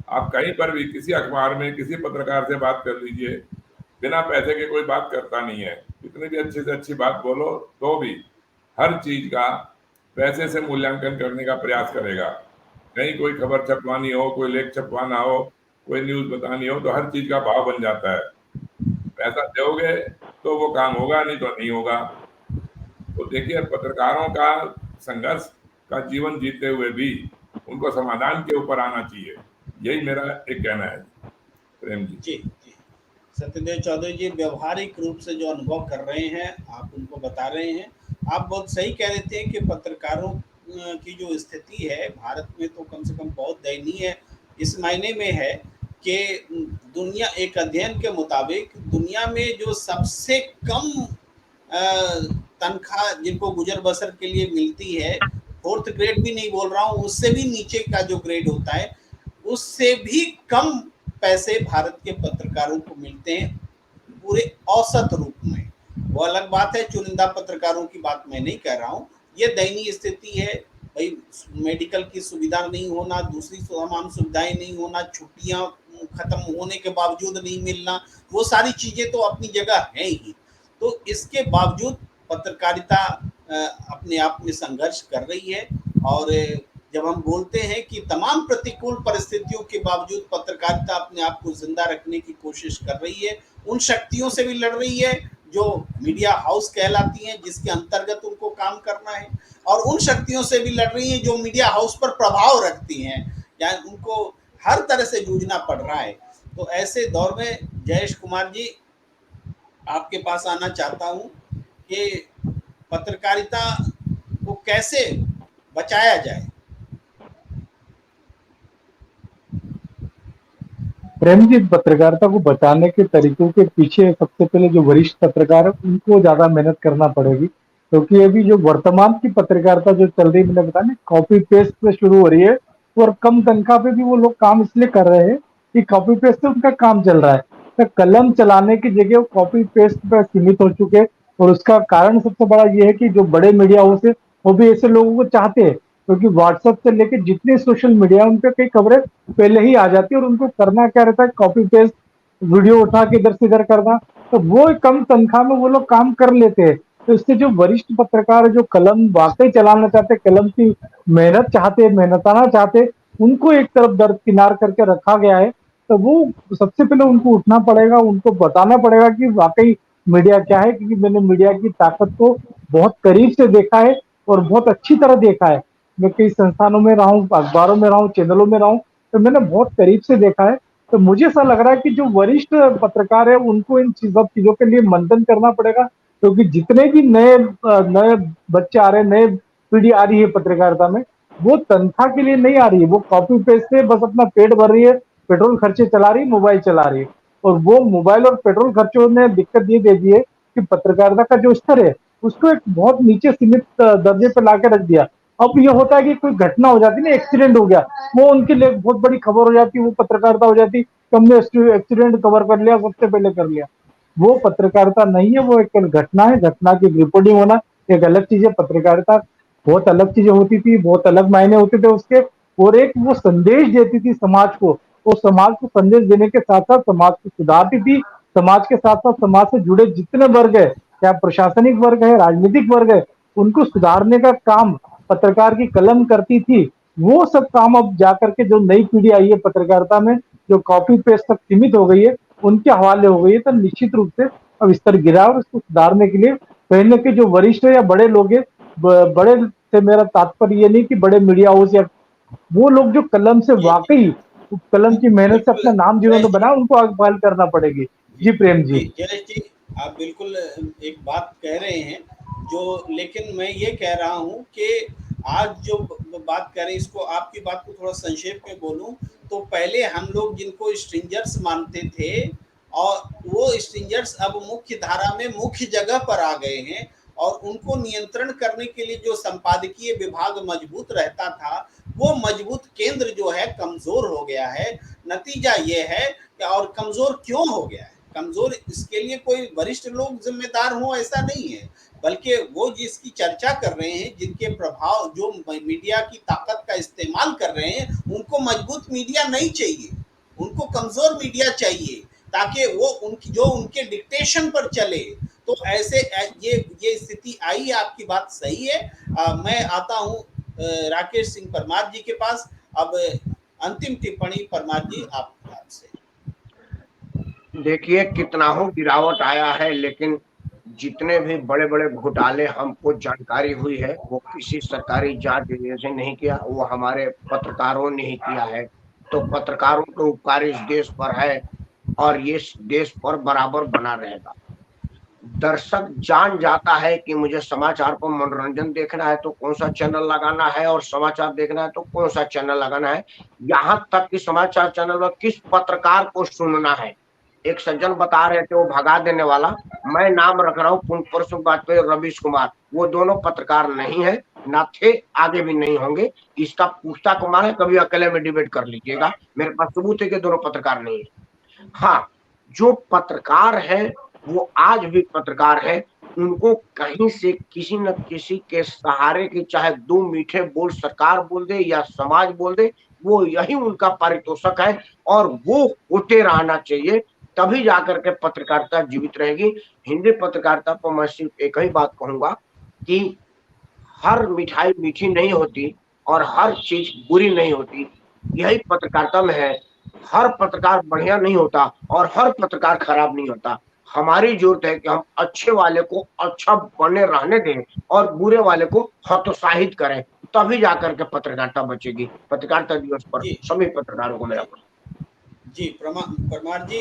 आप कहीं पर भी किसी अखबार में किसी पत्रकार से बात कर लीजिए, बिना पैसे के कोई बात करता नहीं है। कितनी भी अच्छी से अच्छी बात बोलो तो भी हर चीज का पैसे से मूल्यांकन करने का प्रयास करेगा। कहीं कोई खबर छपवानी हो, कोई लेख छपवाना हो, कोई न्यूज बतानी हो, तो हर चीज का भाव बन जाता है। पैसा दोगे तो वो काम होगा, नहीं तो नहीं होगा। तो देखिए, पत्रकारों का संघर्ष का जीवन जीते हुए भी उनको समाधान के ऊपर आना चाहिए, यही मेरा एक कहना है। प्रेम जी। जी जी, सत्यदेव चौधरी जी व्यवहारिक रूप से जो अनुभव कर रहे हैं आप उनको बता रहे हैं। आप बहुत सही कह रहे थे कि पत्रकारों की जो स्थिति है भारत में तो कम से कम बहुत दयनीय है। इस मायने में है कि दुनिया, एक अध्ययन के मुताबिक दुनिया में जो सबसे कम तनख्वाह जिनको गुजर बसर के लिए मिलती है, 4th ग्रेड भी नहीं बोल रहा हूँ, उससे भी नीचे का जो ग्रेड होता है, उससे भी कम पैसे भारत के पत्रकारों को मिलते हैं पूरे औसत रूप में। वो अलग बात है, चुनिंदा पत्रकारों की बात मैं नहीं कह रहा हूँ। ये दयनीय स्थिति है भाई। मेडिकल की सुविधा नहीं होना, दूसरी तमाम सुविधाएं नहीं होना, छुट्टियां खत्म होने के बावजूद नहीं मिलना, वो सारी चीजें तो अपनी जगह हैं ही। तो इसके बावजूद पत्रकारिता अपने आप में संघर्ष कर रही है। और जब हम बोलते हैं कि तमाम प्रतिकूल परिस्थितियों के बावजूद पत्रकारिता अपने आप को जिंदा रखने की कोशिश कर रही है, उन शक्तियों से भी लड़ रही है जो मीडिया हाउस कहलाती हैं, जिसके अंतर्गत उनको काम करना है, और उन शक्तियों से भी लड़ रही हैं जो मीडिया हाउस पर प्रभाव रखती हैं, यानी उनको हर तरह से जूझना पड़ रहा है। तो ऐसे दौर में जयेश कुमार जी, आपके पास आना चाहता हूं कि पत्रकारिता को कैसे बचाया जाए। प्रेम जी, पत्रकारिता को बचाने के तरीकों के पीछे सबसे पहले जो वरिष्ठ पत्रकार है उनको ज्यादा मेहनत करना पड़ेगी, क्योंकि अभी जो वर्तमान की पत्रकारिता जो चल रही है, मैंने बताया कॉपी पेस्ट से शुरू हो रही है, और कम तनख्वाह पे भी वो लोग काम इसलिए कर रहे हैं कि कॉपी पेस्ट से उनका काम चल रहा है। तो कलम चलाने की जगह वो कॉपी पेस्ट पर सीमित हो चुके हैं, और उसका कारण सबसे बड़ा ये है कि जो बड़े मीडिया हाउस है वो भी ऐसे लोगों को चाहते हैं, क्योंकि व्हाट्सएप से लेके जितने सोशल मीडिया उन पे कई खबरें पहले ही आ जाती है, और उनको करना क्या रहता है, कॉपी पेस्ट वीडियो उठा के इधर से इधर करना। तो वो कम तनख्वाह में वो लोग काम कर लेते हैं। तो इससे जो वरिष्ठ पत्रकार जो कलम वाकई चलाना चाहते, कलम की मेहनत चाहते, मेहनताना चाहते, उनको एक तरफ दरकिनार करके रखा गया है। तो वो सबसे पहले उनको उठना पड़ेगा, उनको बताना पड़ेगा कि वाकई मीडिया क्या है, क्योंकि मैंने मीडिया की ताकत को बहुत करीब से देखा है और बहुत अच्छी तरह देखा है। मैं कई संस्थानों में रहा हूँ, अखबारों में रहा हूँ, चैनलों में रहा हूँ, तो मैंने बहुत करीब से देखा है। तो मुझे ऐसा लग रहा है कि जो वरिष्ठ पत्रकार है उनको इन सब चीजों के लिए मंथन करना पड़ेगा, क्योंकि जितने भी नए बच्चे आ रहे हैं, नए पीढ़ी आ रही है पत्रकारिता में, वो तनख्वाह के लिए नहीं आ रही है, वो कॉपी पेस्ट से बस अपना पेट भर रही है, पेट्रोल खर्चे चला रही है, मोबाइल चला रही है। और वो मोबाइल और पेट्रोल खर्चों ने दिक्कत ये दे दी है कि पत्रकारिता का जो स्तर है उसको एक बहुत नीचे सीमित दर्जे पर लाके रख दिया। अब ये होता है कि कोई घटना हो जाती है ना, एक्सीडेंट हो गया, वो उनके लिए बहुत बड़ी खबर हो जाती है, वो पत्रकारिता हो जाती, हमने एक्सीडेंट कवर कर लिया, सबसे पहले कर लिया। वो पत्रकारिता नहीं है, वो एक घटना है, घटना की रिपोर्टिंग होना एक अलग चीज है। पत्रकारिता बहुत अलग चीजें होती थी, बहुत अलग मायने होते थे उसके, और एक वो संदेश देती थी समाज को, वो समाज को संदेश देने के साथ साथ समाज को सुधारती थी। समाज के साथ साथ समाज से जुड़े जितने वर्ग है, चाहे प्रशासनिक वर्ग है, राजनीतिक वर्ग है, उनको सुधारने का काम पत्रकार की कलम करती थी। वो सब काम अब जाकर के जो नई पीढ़ी आई है पत्रकारिता में, जो कॉपी पेस्ट तक सीमित हो गई है, उनके हवाले हो गई है। तो निश्चित रूप से अब स्तर गिरा, और उसको सुधारने के लिए पहले के जो वरिष्ठ या बड़े लोग हैं, बड़े से मेरा तात्पर्य ये नहीं कि बड़े मीडिया हाउस या वो लोग जो कलम से वाकई कलम की मेहनत से अपना नाम जिन्होंने बनाया, उनको आगे बहाल करना पड़ेगी। जी प्रेम जी। जयेश जी, आप बिल्कुल एक बात कह रहे हैं जो, लेकिन मैं ये कह रहा हूँ कि आज जो बात कर रहे हैं, इसको आपकी बात को थोड़ा संक्षेप में बोलूं तो पहले हम लोग जिनको स्ट्रिंजर्स मानते थे, और वो स्ट्रिंजर्स अब मुख्य धारा में मुख्य जगह पर आ गए हैं, और उनको नियंत्रण करने के लिए जो संपादकीय विभाग मजबूत रहता था, वो मजबूत केंद्र जो है कमजोर हो गया है। नतीजा ये है कि, और कमजोर क्यों हो गया है, कमजोर इसके लिए कोई वरिष्ठ लोग जिम्मेदार हों ऐसा नहीं है, बल्कि वो जिसकी चर्चा कर रहे हैं, जिनके प्रभाव जो मीडिया की ताकत का इस्तेमाल कर रहे हैं, उनको मजबूत मीडिया नहीं चाहिए, उनको कमजोर मीडिया चाहिए ताकि वो उनकी जो उनके डिक्टेशन पर चले। तो ऐसे ये स्थिति आई, आपकी बात सही है। मैं आता हूँ राकेश सिंह परमार जी के पास। अब अंतिम टिप्पणी परमार जी आपसे। देखिए कितना हो गिरावट आया है, लेकिन जितने भी बड़े बड़े घोटाले हमको जानकारी हुई है वो किसी सरकारी जांच एजेंसी नहीं किया, वो हमारे पत्रकारों ने ही किया है। तो पत्रकारों का उपकार इस देश पर है और ये देश पर बराबर बना रहेगा। दर्शक जान जाता है कि मुझे समाचार पर मनोरंजन देखना है तो कौन सा चैनल लगाना है, और समाचार देखना है तो कौन सा चैनल लगाना है, यहाँ तक कि समाचार चैनल में किस पत्रकार को सुनना है। एक सज्जन बता रहे थे वो भगा देने वाला, मैं नाम रख रहा हूँ परसों बात पे रवीश कुमार, वो दोनों पत्रकार नहीं है, ना थे, आगे भी नहीं होंगे। इसका पुख्ता कुमार है, कभी अकेले में डिबेट कर लीजिएगा, मेरे पास सबूत है कि दोनों पत्रकार नहीं है। हाँ, जो पत्रकार है वो आज भी पत्रकार है, उनको कहीं से किसी न किसी के सहारे की, चाहे 2 मीठे बोल सरकार बोल दे या समाज बोल दे, वो यही उनका पारितोषिक है और वो होते रहना चाहिए, तभी जाकर के पत्रकारिता जीवित रहेगी। हिंदी पत्रकारिता पर मैं सिर्फ एक ही बात कहूंगा कि हर मिठाई मीठी नहीं होती और हर चीज बुरी नहीं होती, यही पत्रकारिता में है। हर पत्रकार बढ़िया नहीं होता और हर पत्रकार खराब नहीं होता। हमारी जरूरत है कि हम अच्छे वाले को अच्छा बने रहने दें और बुरे वाले को हतोत्साहित करें, तभी जाकर के पत्रकारिता बचेगी। पत्रकारिता दिवस पर सभी पत्रकारों को मेरा जी परमार जी,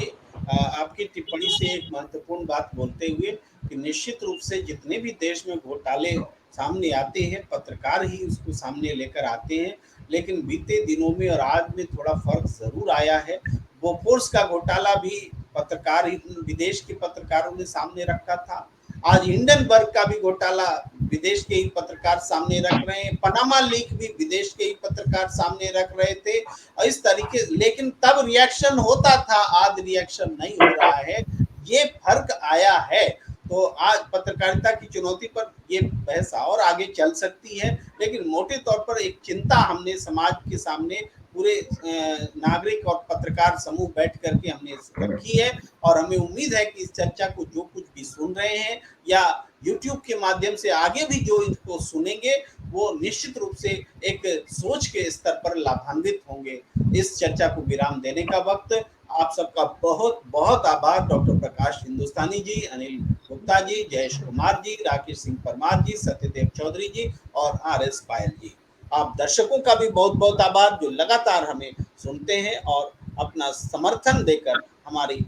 आपकी टिप्पणी से एक महत्वपूर्ण बात बोलते हुए कि निश्चित रूप से जितने भी देश में घोटाले सामने आते हैं, पत्रकार ही उसको सामने लेकर आते हैं, लेकिन बीते दिनों में और आज में थोड़ा फर्क जरूर आया है। बोफोर्स का घोटाला भी पत्रकार ही, विदेश के पत्रकारों ने सामने रखा था। आज हिंडनबर्ग का भी घोटाला विदेश के ही पत्रकार सामने रख रहे हैं, पनामा लीक भी विदेश के ही पत्रकार सामने रख रहे थे, और इस तरीके, लेकिन तब रिएक्शन होता था, आज रिएक्शन नहीं हो रहा है, ये फर्क आया है। तो आज पत्रकारिता की चुनौती पर ये बहस और आगे चल सकती है, लेकिन मोटे तौर पर एक चिंता हमने समाज के सामने पूरे नागरिक और पत्रकार समूह बैठ करके हमने रखी है, और हमें उम्मीद है कि इस चर्चा को जो कुछ भी सुन रहे हैं या YouTube के माध्यम से आगे भी जो इसको सुनेंगे, वो निश्चित रूप से एक सोच के स्तर पर लाभान्वित होंगे। इस चर्चा को विराम देने का वक्त। आप सबका बहुत बहुत आभार, डॉक्टर प्रकाश हिंदुस्तानी जी, अनिल गुप्ता जी, जयेश कुमार जी, राकेश सिंह परमार जी, सत्यदेव चौधरी जी और RS पायल जी। आप दर्शकों का भी बहुत बहुत आभार जो लगातार हमें सुनते हैं और अपना समर्थन देकर हमारी